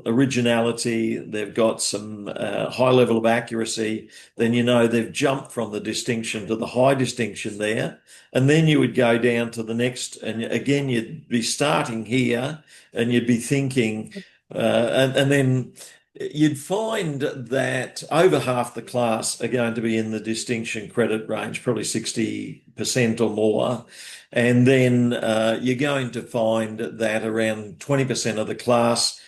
Speaker 1: originality, they've got some high level of accuracy, then you know they've jumped from the distinction to the high distinction there. And then you would go down to the next, and again, you'd be starting here and you'd be thinking, and then you'd find that over half the class are going to be in the distinction credit range, probably 60% or more. And then you're going to find that around 20% of the class,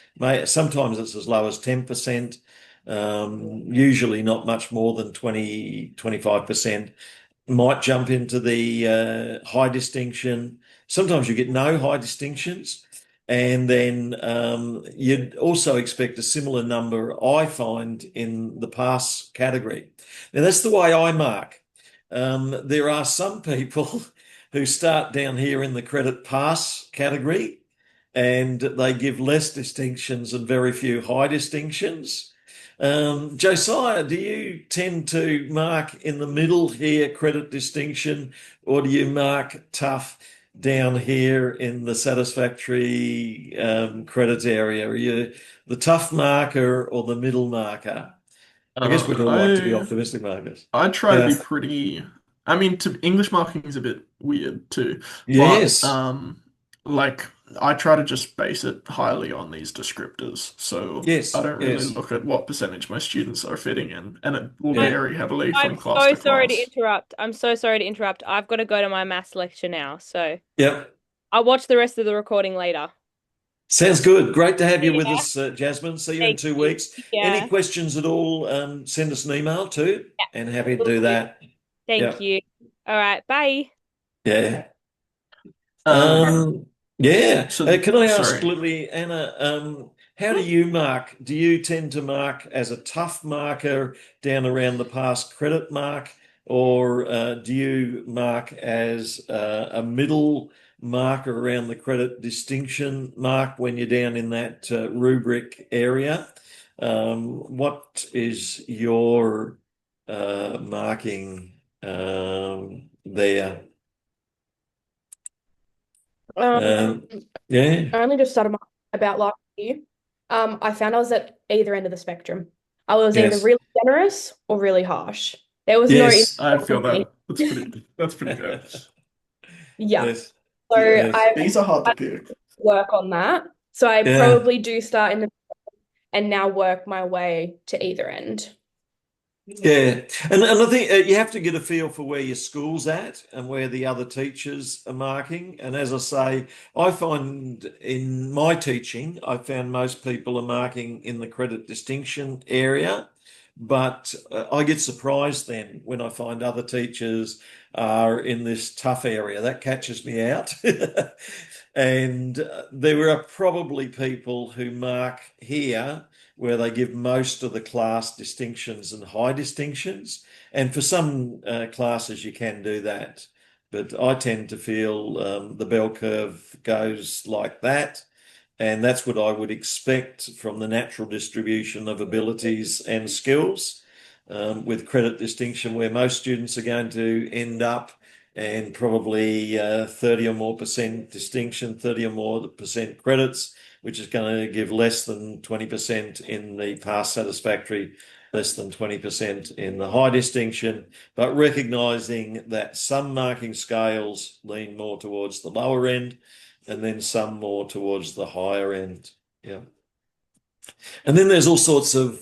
Speaker 1: sometimes it's as low as 10%, usually not much more than 20, 25%, might jump into the high distinction. Sometimes you get no high distinctions. And then you'd also expect a similar number, I find, in the pass category. Now, that's the way I mark. There are some people who start down here in the credit pass category and they give less distinctions and very few high distinctions. Josiah, do you tend to mark in the middle here, credit distinction, or do you mark tough down here in the satisfactory credits area? Are you the tough marker or the middle marker? I guess we'd all like to be
Speaker 2: I
Speaker 1: optimistic markers.
Speaker 2: I try to
Speaker 1: Yeah.
Speaker 2: be pretty. I mean, to English marking is a bit weird too, but
Speaker 1: Yes.
Speaker 2: like I try to just base it highly on these descriptors. So I
Speaker 1: Yes.
Speaker 2: don't really
Speaker 1: Yes.
Speaker 2: look at what percentage my students are fitting in, and it will
Speaker 1: Yeah.
Speaker 3: I'm
Speaker 2: vary heavily
Speaker 3: I'm
Speaker 2: from class
Speaker 3: so
Speaker 2: to
Speaker 3: sorry to
Speaker 2: class.
Speaker 3: interrupt. I'm so sorry to interrupt. I've got to go to my maths lecture now, so
Speaker 1: Yep.
Speaker 3: I'll watch the rest of the recording later.
Speaker 1: Sounds good. Great to have you with
Speaker 3: Yeah,
Speaker 1: us, Jasmine. See you in
Speaker 3: thank
Speaker 1: 2 weeks.
Speaker 3: you.
Speaker 1: Any
Speaker 3: Yeah,
Speaker 1: questions at all, send us an email too, and happy to
Speaker 3: will
Speaker 1: do
Speaker 3: do.
Speaker 1: that.
Speaker 3: Thank
Speaker 1: Yeah.
Speaker 3: you. All right, bye.
Speaker 1: Yeah.
Speaker 2: Um,
Speaker 1: Yeah.
Speaker 2: so
Speaker 1: Can I ask,
Speaker 2: sorry.
Speaker 1: Lily, Anna, how do you mark? Do you tend to mark as a tough marker down around the pass credit mark, or do you mark as a middle marker around the credit distinction mark when you're down in that rubric area? What is your marking there?
Speaker 4: Um,
Speaker 1: Um, yeah.
Speaker 4: I only just started my about last year. I found I was at either end of the spectrum. I was either
Speaker 1: Yes.
Speaker 4: really generous or really harsh. There was no in
Speaker 1: Yes.
Speaker 2: I feel
Speaker 4: between.
Speaker 2: that. That's pretty good.
Speaker 4: Yeah.
Speaker 1: Yes.
Speaker 4: So
Speaker 1: Yes.
Speaker 4: I
Speaker 2: These are hard to pick.
Speaker 4: work on that. So I
Speaker 1: Yeah.
Speaker 4: probably do start in the and now work my way to either end.
Speaker 1: Yeah. And I think you have to get a feel for where your school's at and where the other teachers are marking. And as I say, I find in my teaching, I found most people are marking in the credit distinction area. But I get surprised then when I find other teachers are in this tough area. That catches me out. And there are probably people who mark here where they give most of the class distinctions and high distinctions. And for some classes, you can do that. But I tend to feel the bell curve goes like that. And that's what I would expect from the natural distribution of abilities and skills, with credit distinction, where most students are going to end up and probably 30 or more percent distinction, 30 or more percent credits, which is going to give less than 20% in the pass satisfactory, less than 20% in the high distinction, but recognizing that some marking scales lean more towards the lower end and then some more towards the higher end. Yeah. And then there's all sorts of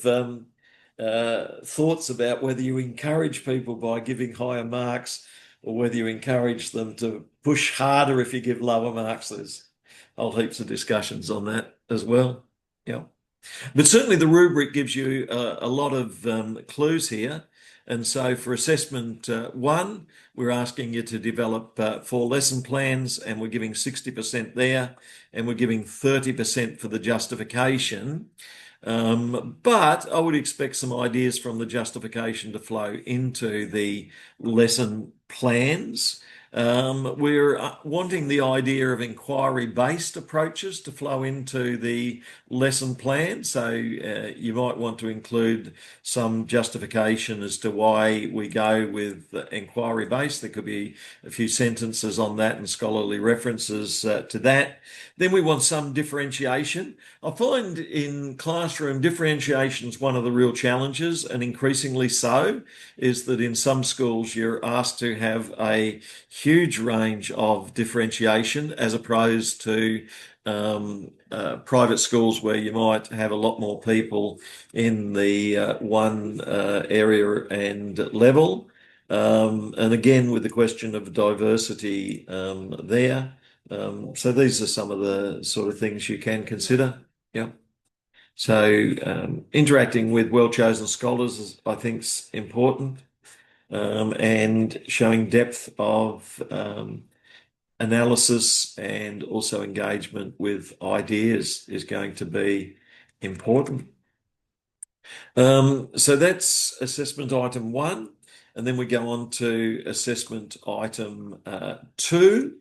Speaker 1: thoughts about whether you encourage people by giving higher marks or whether you encourage them to push harder if you give lower marks. There's whole heaps of discussions on that as well. Yeah. But certainly the rubric gives you a lot of clues here. And so for assessment one, we're asking you to develop 4 lesson plans, and we're giving 60% there, and we're giving 30% for the justification. But I would expect some ideas from the justification to flow into the lesson plans. We're wanting the idea of inquiry-based approaches to flow into the lesson plan. So you might want to include some justification as to why we go with inquiry-based. There could be a few sentences on that and scholarly references to that. Then we want some differentiation. I find in classroom differentiation is one of the real challenges, and increasingly so, is that in some schools you're asked to have a huge range of differentiation as opposed to private schools where you might have a lot more people in the one area and level. And again, with the question of diversity there. So these are some of the sort of things you can consider. Yeah. So interacting with well-chosen scholars is, I think, is important, and showing depth of analysis and also engagement with ideas is going to be important. So that's assessment item 1. And then we go on to assessment item 2,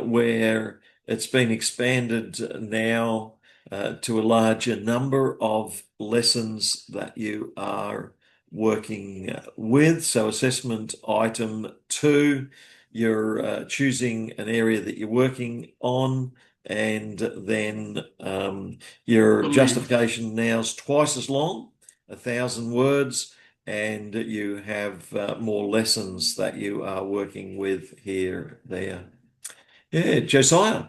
Speaker 1: where it's been expanded now to a larger number of lessons that you are working with. So assessment item 2, you're choosing an area that you're working on, and then your justification now is twice as long, 1,000 words, and you have more lessons that you are working with here, there. Yeah, Josiah.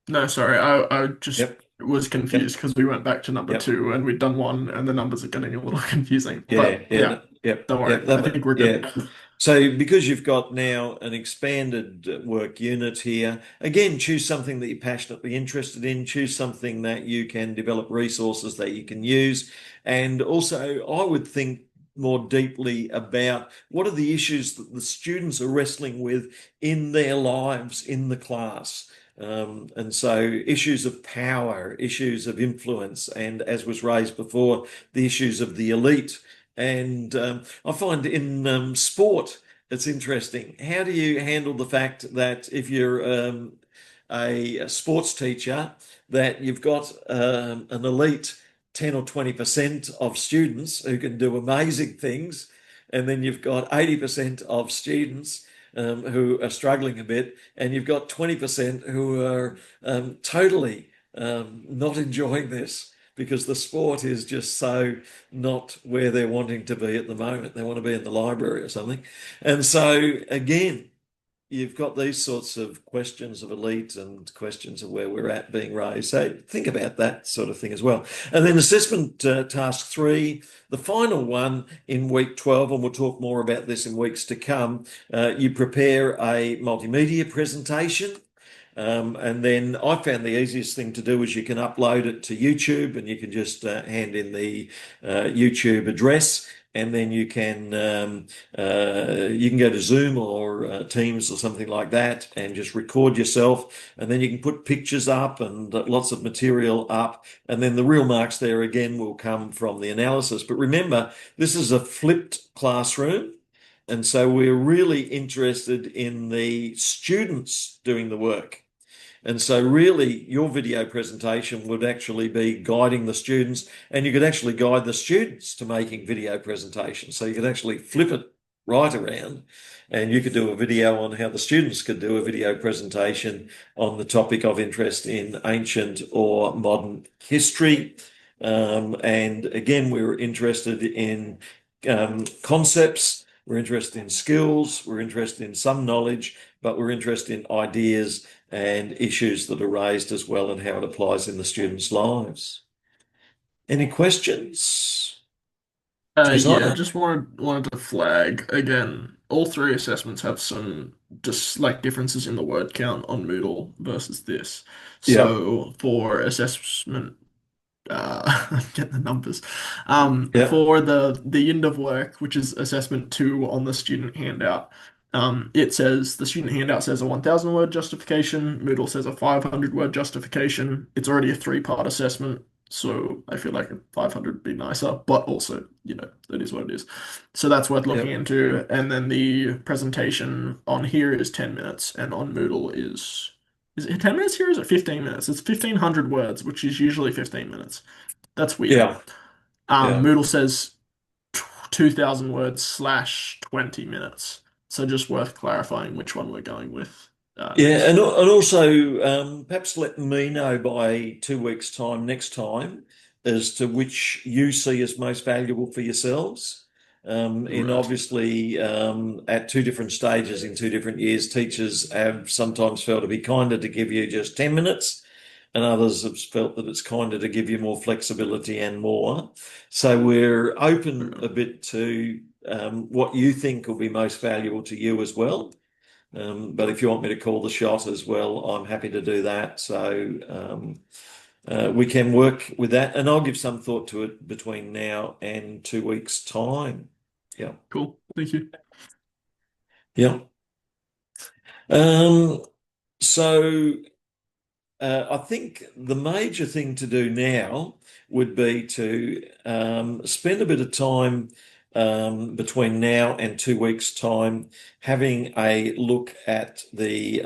Speaker 2: No, sorry, I just
Speaker 1: Yep.
Speaker 2: was confused because we went back to number
Speaker 1: Yep.
Speaker 2: 2 and we'd done 1 and the numbers are getting a little confusing.
Speaker 1: Yeah,
Speaker 2: But
Speaker 1: yeah, yep,
Speaker 2: don't worry.
Speaker 1: yep.
Speaker 2: I think we're good.
Speaker 1: Yeah. So because you've got now an expanded work unit here, again, choose something that you're passionately interested in, choose something that you can develop resources that you can use. And also, I would think more deeply about what are the issues that the students are wrestling with in their lives in the class. And so issues of power, issues of influence, and as was raised before, the issues of the elite. And I find in sport, it's interesting. How do you handle the fact that if you're a sports teacher, that you've got an elite 10 or 20% of students who can do amazing things, and then you've got 80% of students who are struggling a bit, and you've got 20% who are totally not enjoying this because the sport is just so not where they're wanting to be at the moment. They want to be in the library or something. And so, again, you've got these sorts of questions of elite and questions of where we're at being raised. So think about that sort of thing as well. And then assessment task 3, the final one in week 12, and we'll talk more about this in weeks to come. You prepare a multimedia presentation. And then I found the easiest thing to do is you can upload it to YouTube, and you can just hand in the YouTube address, and then you can go to Zoom or Teams or something like that and just record yourself, and then you can put pictures up and lots of material up, and then the real marks there again will come from the analysis. But remember, this is a flipped classroom. And so we're really interested in the students doing the work. And so really your video presentation would actually be guiding the students, and you could actually guide the students to making video presentations. So you could actually flip it right around, and you could do a video on how the students could do a video presentation on the topic of interest in ancient or modern history. And again, we were interested in concepts. We're interested in skills, we're interested in some knowledge, but we're interested in ideas and issues that are raised as well and how it applies in the students' lives. Any questions?
Speaker 2: Yeah, just wanted to flag again. All 3 assessments have some just like differences in the word count on Moodle versus this.
Speaker 1: Yeah.
Speaker 2: So for assessment get the numbers.
Speaker 1: Yeah.
Speaker 2: For the end of work, which is assessment 2 on the student handout, it says the student handout says a 1,000 word justification. Moodle says a 500 word justification. It's already a 3-part assessment, so I feel like a 500 would be nicer, but also, it is what it is. So that's worth looking
Speaker 1: Yeah.
Speaker 2: into. And then the presentation on here is 10 minutes, and on Moodle is it 10 minutes here or is it 15 minutes? It's 1,500 words, which is usually 15 minutes. That's weird.
Speaker 1: Yeah. Yeah.
Speaker 2: Moodle says 2,000 words slash 20 minutes. So just worth clarifying which one we're going with.
Speaker 1: Yeah, and also perhaps let me know by 2 weeks' time next time as to which you see as most valuable for yourselves. In
Speaker 2: Right.
Speaker 1: obviously at two different stages in 2 different years, teachers have sometimes felt it'd be kinder to give you just 10 minutes, and others have felt that it's kinder to give you more flexibility and more. So we're open a bit to what you think will be most valuable to you as well. But if you want me to call the shot as well, I'm happy to do that. So we can work with that, and I'll give some thought to it between now and 2 weeks' time. Yeah,
Speaker 2: Cool. Thank you.
Speaker 1: yeah. Um, so I think the major thing to do now would be to spend a bit of time between now and 2 weeks' time having a look at the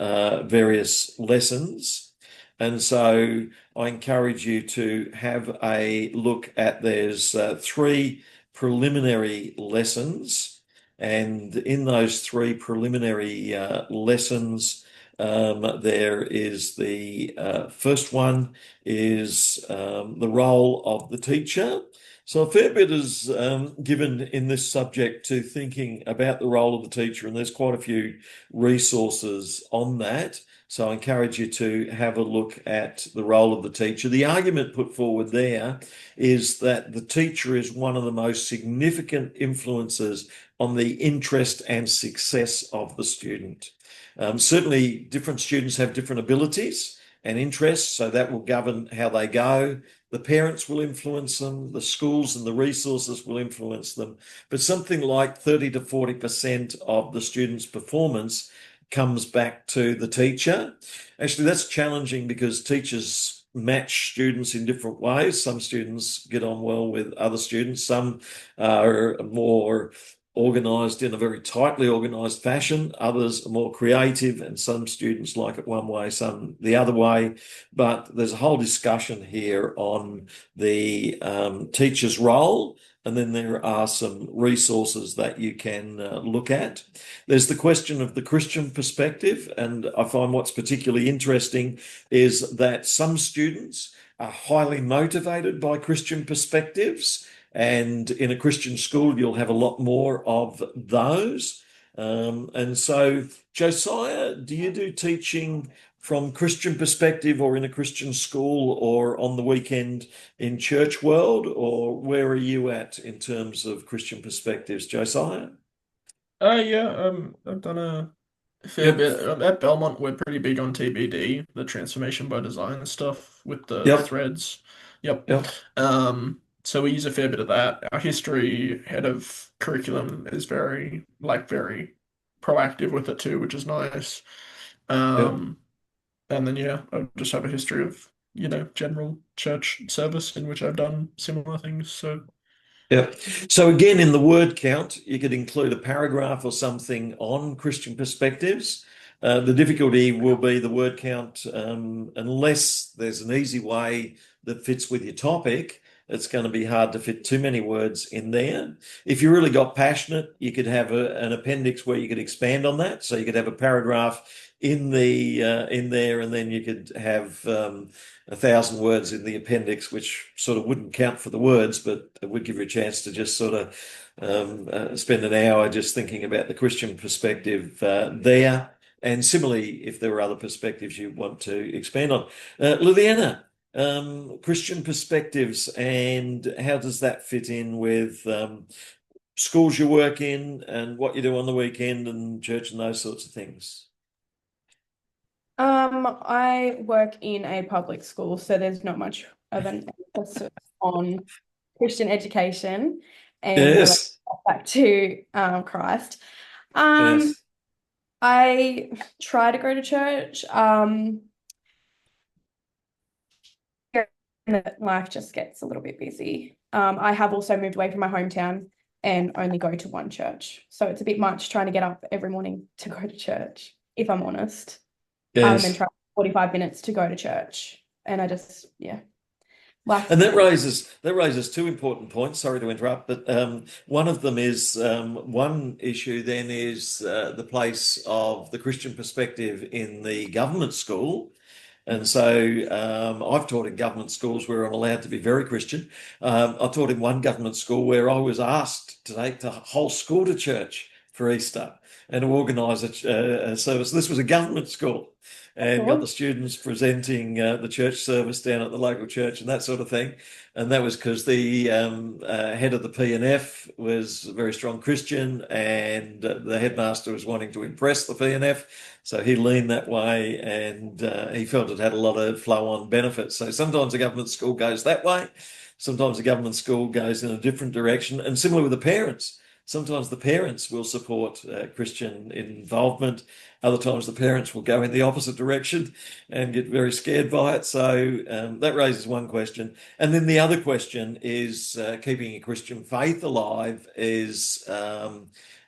Speaker 1: various lessons. And so I encourage you to have a look at there's 3 preliminary lessons. And in those 3 preliminary lessons, there is the first one is the role of the teacher. So a fair bit is given in this subject to thinking about the role of the teacher, and there's quite a few resources on that. So I encourage you to have a look at the role of the teacher. The argument put forward there is that the teacher is one of the most significant influences on the interest and success of the student. Certainly, different students have different abilities and interests, so that will govern how they go. The parents will influence them, the schools and the resources will influence them, but something like 30 to 40% of the student's performance comes back to the teacher. Actually, that's challenging because teachers match students in different ways. Some students get on well with other students, some are more organised in a very tightly organised fashion. Others are more creative, and some students like it one way, some the other way. But there's a whole discussion here on the teacher's role, and then there are some resources that you can look at. There's the question of the Christian perspective, and I find what's particularly interesting is that some students are highly motivated by Christian perspectives, and in a Christian school, you'll have a lot more of those. And so, Josiah, do you do teaching from Christian perspective or in a Christian school or on the weekend in church world, or where are you at in terms of Christian perspectives, Josiah?
Speaker 2: Yeah, I've done a fair
Speaker 1: Yep.
Speaker 2: bit. At Belmont, we're pretty big on TBD, the transformation by design stuff with the
Speaker 1: Yep.
Speaker 2: threads. Yep.
Speaker 1: Yep.
Speaker 2: So we use a fair bit of that. Our history head of curriculum is very proactive with it too, which is nice.
Speaker 1: Yep.
Speaker 2: And then yeah, I just have a history of, general church service in which I've done similar things. So
Speaker 1: Yep. So again, in the word count, you could include a paragraph or something on Christian perspectives. The difficulty will be the word count, unless there's an easy way that fits with your topic. It's going to be hard to fit too many words in there. If you really got passionate, you could have an appendix where you could expand on that. So you could have a paragraph in there, and then you could have 1,000 words in the appendix, which sort of wouldn't count for the words, but it would give you a chance to just sort of spend an hour just thinking about the Christian perspective there. And similarly, if there are other perspectives you want to expand on. Liliana, Christian perspectives, and how does that fit in with schools you work in and what you do on the weekend and church and those sorts of things?
Speaker 4: I work in a public school, so there's not much of an emphasis on Christian education and more
Speaker 1: Yes.
Speaker 4: back to Christ. Um,
Speaker 1: Yes.
Speaker 4: I try to go to church. Life just gets a little bit busy. I have also moved away from my hometown and only go to one church. So it's a bit much trying to get up every morning to go to church, if I'm honest. And then
Speaker 1: Yes.
Speaker 4: try 45 minutes to go to church. And I just, yeah, life.
Speaker 1: And that raises two important points. Sorry to interrupt, but one of them is one issue then is the place of the Christian perspective in the government school. And so I've taught in government schools where I'm allowed to be very Christian. I taught in one government school where I was asked to take the whole school to church for Easter and to organise a service. This was a government school, and got the students presenting the church service down at the local church and that sort of thing. And that was because the head of the P&F was a very strong Christian, and the headmaster was wanting to impress the P&F. So he leaned that way, and he felt it had a lot of flow-on benefits. So sometimes a government school goes that way, sometimes a government school goes in a different direction, and similar with the parents. Sometimes the parents will support Christian involvement. Other times the parents will go in the opposite direction and get very scared by it. So that raises one question. And then the other question is keeping a Christian faith alive is there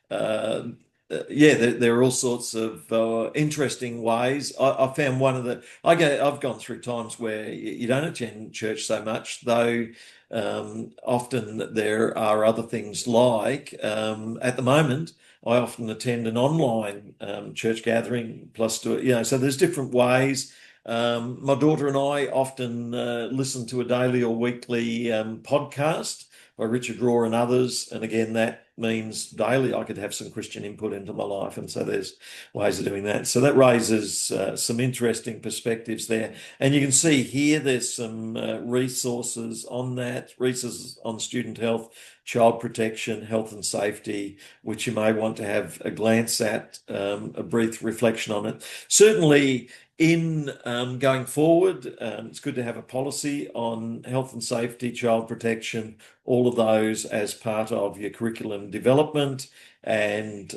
Speaker 1: are all sorts of interesting ways. I found one of the I've gone through times where you don't attend church so much, though. Often there are other things like at the moment I often attend an online church gathering plus do it, so there's different ways. My daughter and I often listen to a daily or weekly podcast by Richard Rohr and others. And again, that means daily I could have some Christian input into my life. And so there's ways of doing that. So that raises some interesting perspectives there. And you can see here there's some resources on that, resources on student health, child protection, health and safety, which you may want to have a glance at, a brief reflection on it. Certainly, in going forward, it's good to have a policy on health and safety, child protection, all of those as part of your curriculum development. And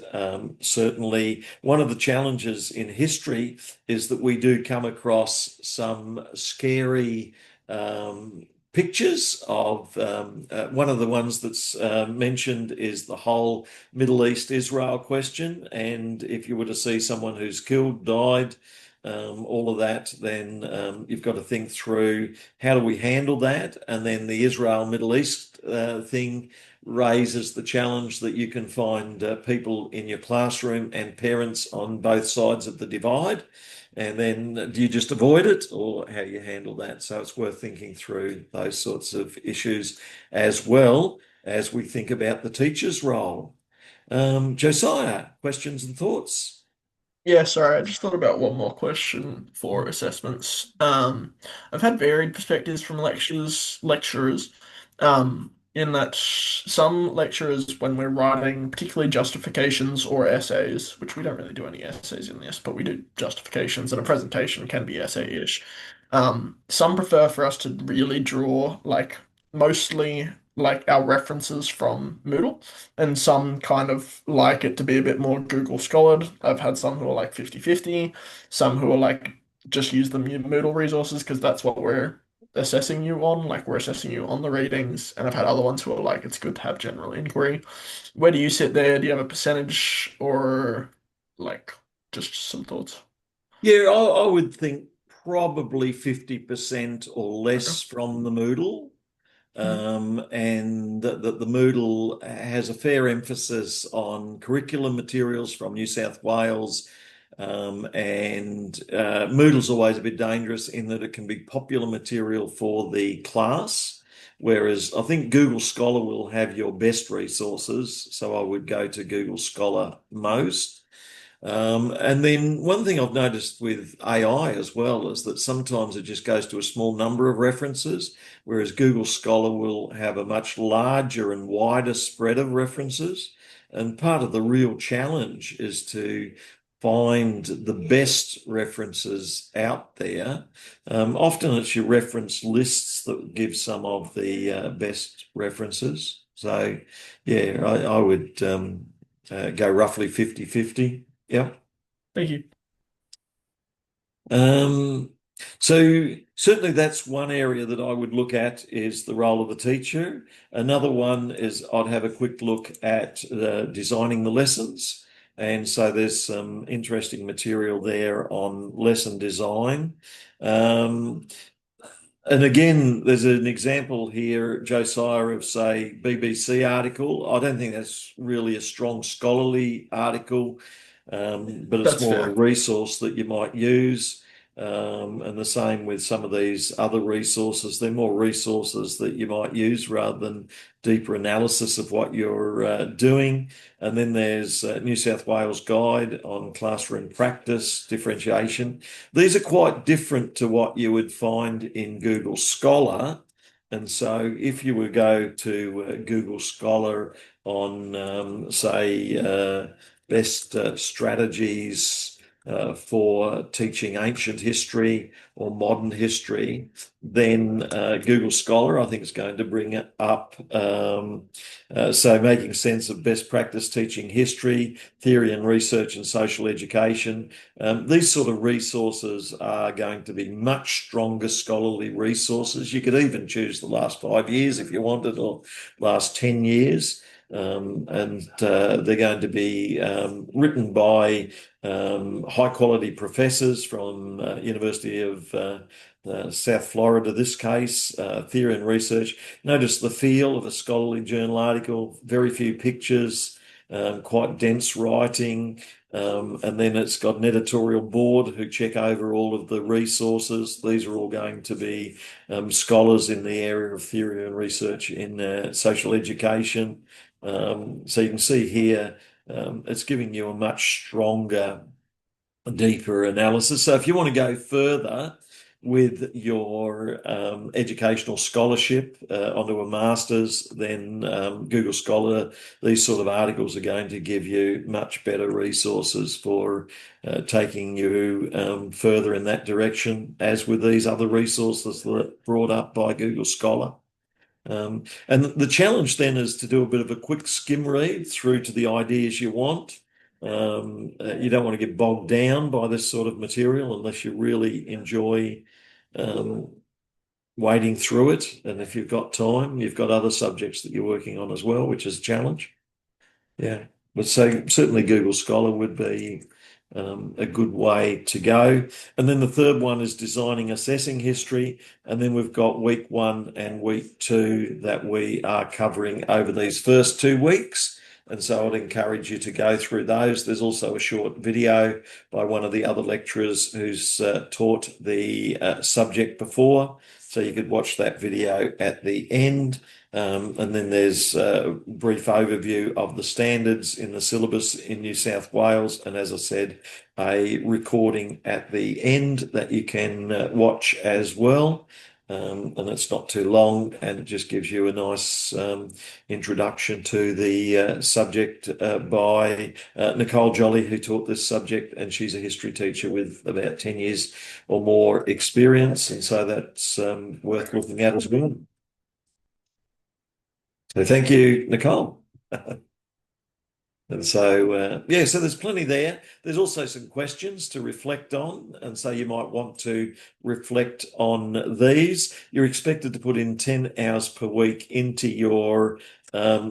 Speaker 1: certainly one of the challenges in history is that we do come across some scary pictures of one of the ones that's mentioned is the whole Middle East Israel question. And if you were to see someone who's killed, died, all of that, then you've got to think through how do we handle that. And then the Israel Middle East thing raises the challenge that you can find people in your classroom and parents on both sides of the divide. And then do you just avoid it, or how you handle that? So it's worth thinking through those sorts of issues as well as we think about the teacher's role. Josiah, questions and thoughts?
Speaker 2: Yeah, sorry, I just thought about one more question for assessments. I've had varied perspectives from lecturers, in that some lecturers, when we're writing particularly justifications or essays, which we don't really do any essays in this, but we do justifications, and a presentation can be essay-ish. Some prefer for us to really draw mostly like our references from Moodle, and some kind of like it to be a bit more Google Scholared. I've had some who are like 50-50, some who are like just use the Moodle resources because that's what we're assessing you on, like we're assessing you on the readings, and I've had other ones who are like it's good to have general inquiry. Where do you sit there? Do you have a percentage or like just some thoughts?
Speaker 1: Yeah, I would think probably 50% or
Speaker 2: Okay.
Speaker 1: less from the Moodle.
Speaker 2: Mhm.
Speaker 1: And that the Moodle has a fair emphasis on curriculum materials from New South Wales. And Moodle's always a bit dangerous in that it can be popular material for the class, whereas I think Google Scholar will have your best resources. So I would go to Google Scholar most. And then one thing I've noticed with AI as well is that sometimes it just goes to a small number of references, whereas Google Scholar will have a much larger and wider spread of references. And part of the real challenge is to find the best references out there. Often it's your reference lists that give some of the best references. So, yeah, I would go roughly 50-50. Yeah.
Speaker 2: Thank you.
Speaker 1: So certainly that's one area that I would look at is the role of the teacher. Another one is I'd have a quick look at designing the lessons. And so there's some interesting material there on lesson design. And again, there's an example here, Josiah, of, say, BBC article. I don't think that's really a strong scholarly article, but it's
Speaker 2: That's
Speaker 1: more
Speaker 2: fair.
Speaker 1: a resource that you might use. And the same with some of these other resources. They're more resources that you might use rather than deeper analysis of what you're doing. And then there's New South Wales Guide on Classroom Practice Differentiation. These are quite different to what you would find in Google Scholar. And so if you would go to Google Scholar on, say, best strategies for teaching ancient history or modern history, then Google Scholar, I think, is going to bring it up. So making sense of best practice teaching history, theory and research and social education. These sort of resources are going to be much stronger scholarly resources. You could even choose the last 5 years if you wanted, or last 10 years. And they're going to be written by high quality professors from University of South Florida, this case, theory and research. Notice the feel of a scholarly journal article, very few pictures, quite dense writing, and then it's got an editorial board who check over all of the resources. These are all going to be scholars in the area of theory and research in social education. So you can see here, it's giving you a much stronger, deeper analysis. So if you want to go further with your educational scholarship onto a master's, then Google Scholar, these sort of articles are going to give you much better resources for taking you further in that direction, as with these other resources that are brought up by Google Scholar. And the challenge then is to do a bit of a quick skim read through to the ideas you want. You don't want to get bogged down by this sort of material unless you really enjoy wading through it. And if you've got time, you've got other subjects that you're working on as well, which is a challenge. Yeah, but so certainly Google Scholar would be a good way to go. And then the third one is designing assessing history. And then we've got week 1 and week 2 that we are covering over these first 2 weeks. And so I'd encourage you to go through those. There's also a short video by one of the other lecturers who's taught the subject before. So you could watch that video at the end. And then there's a brief overview of the standards in the syllabus in New South Wales. And as I said, a recording at the end that you can watch as well. And it's not too long, and it just gives you a nice introduction to the subject by Nicole Jolly, who taught this subject, and she's a history teacher with about 10 years or more experience. And so that's worth looking at as well. So thank you, Nicole. And so, yeah, so there's plenty there. There's also some questions to reflect on. And so you might want to reflect on these. You're expected to put in 10 hours per week into your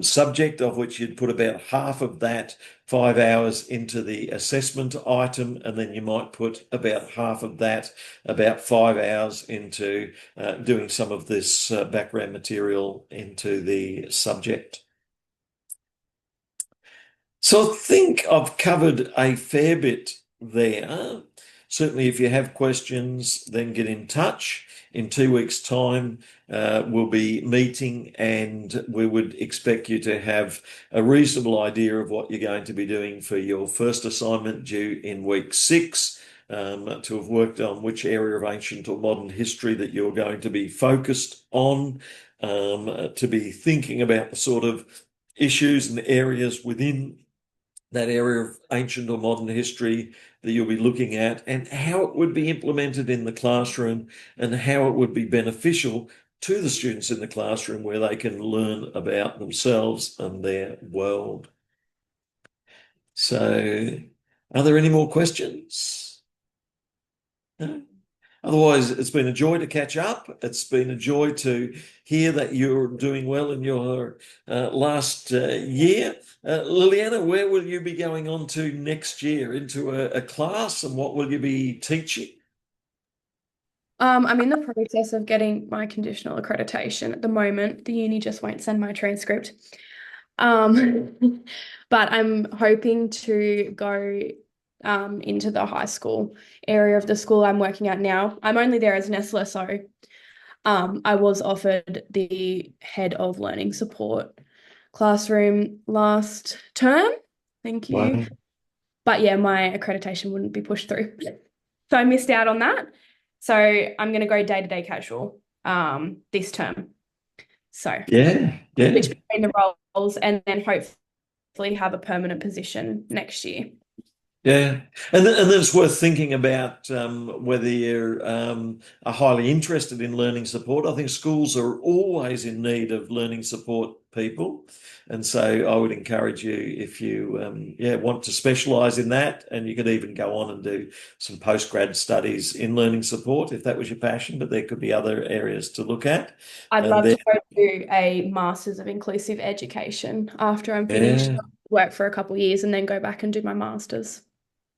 Speaker 1: subject, of which you'd put about half of that, 5 hours, into the assessment item. And then you might put about half of that, about 5 hours, into doing some of this background material into the subject. So I think I've covered a fair bit there. Certainly, if you have questions, then get in touch. In 2 weeks' time, we'll be meeting, and we would expect you to have a reasonable idea of what you're going to be doing for your first assignment due in week 6, to have worked on which area of ancient or modern history that you're going to be focused on, to be thinking about the sort of issues and areas within that area of ancient or modern history that you'll be looking at, and how it would be implemented in the classroom and how it would be beneficial to the students in the classroom where they can learn about themselves and their world. So, are there any more questions? No? Otherwise, it's been a joy to catch up. It's been a joy to hear that you're doing well in your last year. Liliana, where will you be going on to next year? Into a class, and what will you be teaching?
Speaker 4: I'm in the process of getting my conditional accreditation at the moment. The uni just won't send my transcript. But I'm hoping to go into the high school area of the school I'm working at now. I'm only there as an SLSO. I was offered the head of learning support classroom last term. Thank you.
Speaker 1: Wow.
Speaker 4: But yeah, my accreditation wouldn't be pushed through. So I missed out on that. So I'm going to go day-to-day casual this term. So
Speaker 1: Yeah.
Speaker 4: switch between the roles and then hopefully have a permanent position next year.
Speaker 1: Yeah, and then it's worth thinking about whether you're are highly interested in learning support. I think schools are always in need of learning support people, and so I would encourage you, if you want to specialise in that, and you could even go on and do some postgrad studies in learning support if that was your passion. But there could be other areas to look at.
Speaker 4: I'd
Speaker 1: And
Speaker 4: love
Speaker 1: then,
Speaker 4: to go do a Masters of Inclusive Education after I'm finished,
Speaker 1: yeah,
Speaker 4: work for a couple of years, and then go back and do my Masters.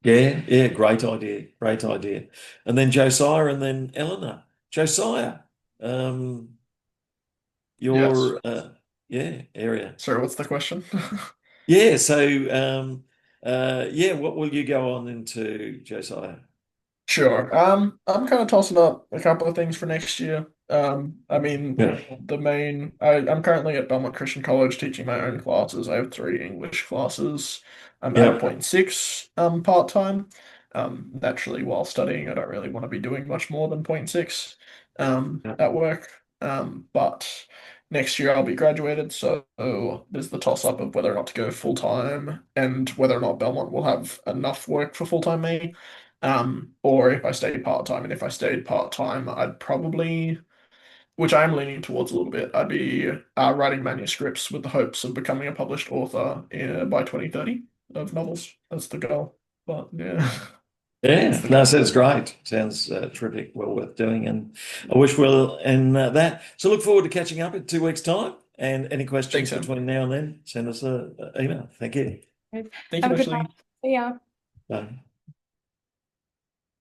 Speaker 1: yeah, great idea, great idea. And then Josiah, and then Eleanor. Josiah,
Speaker 2: Yes.
Speaker 1: your area.
Speaker 2: Sorry, what's the question?
Speaker 1: Yeah, so what will you go on into, Josiah?
Speaker 2: Sure. I'm kind of tossing up a couple of things for next year. I mean,
Speaker 1: Yeah.
Speaker 2: I'm currently at Belmont Christian College teaching my own classes. I have 3 English classes. I'm
Speaker 1: Yeah.
Speaker 2: at 0.6 part-time. Naturally, while studying, I don't really want to be doing much more than 0.6
Speaker 1: Yeah.
Speaker 2: at work. But next year I'll be graduated, so there's the toss-up of whether or not to go full-time and whether or not Belmont will have enough work for full-time me. Or if I stayed part-time, and if I stayed part-time, I'd probably, which I'm leaning towards a little bit, I'd be writing manuscripts with the hopes of becoming a published author by 2030 of novels. That's the goal. But yeah,
Speaker 1: Yeah,
Speaker 2: that's the
Speaker 1: no,
Speaker 2: goal.
Speaker 1: sounds great. Sounds terrific. Well worth doing, and I wish well in that. So look forward to catching up in 2 weeks' time. And any questions
Speaker 2: Thanks, Em.
Speaker 1: between now and then, send us an email. Thank you.
Speaker 2: Thank you,
Speaker 4: Have a good
Speaker 2: Ashley.
Speaker 4: night. See ya.
Speaker 1: Bye.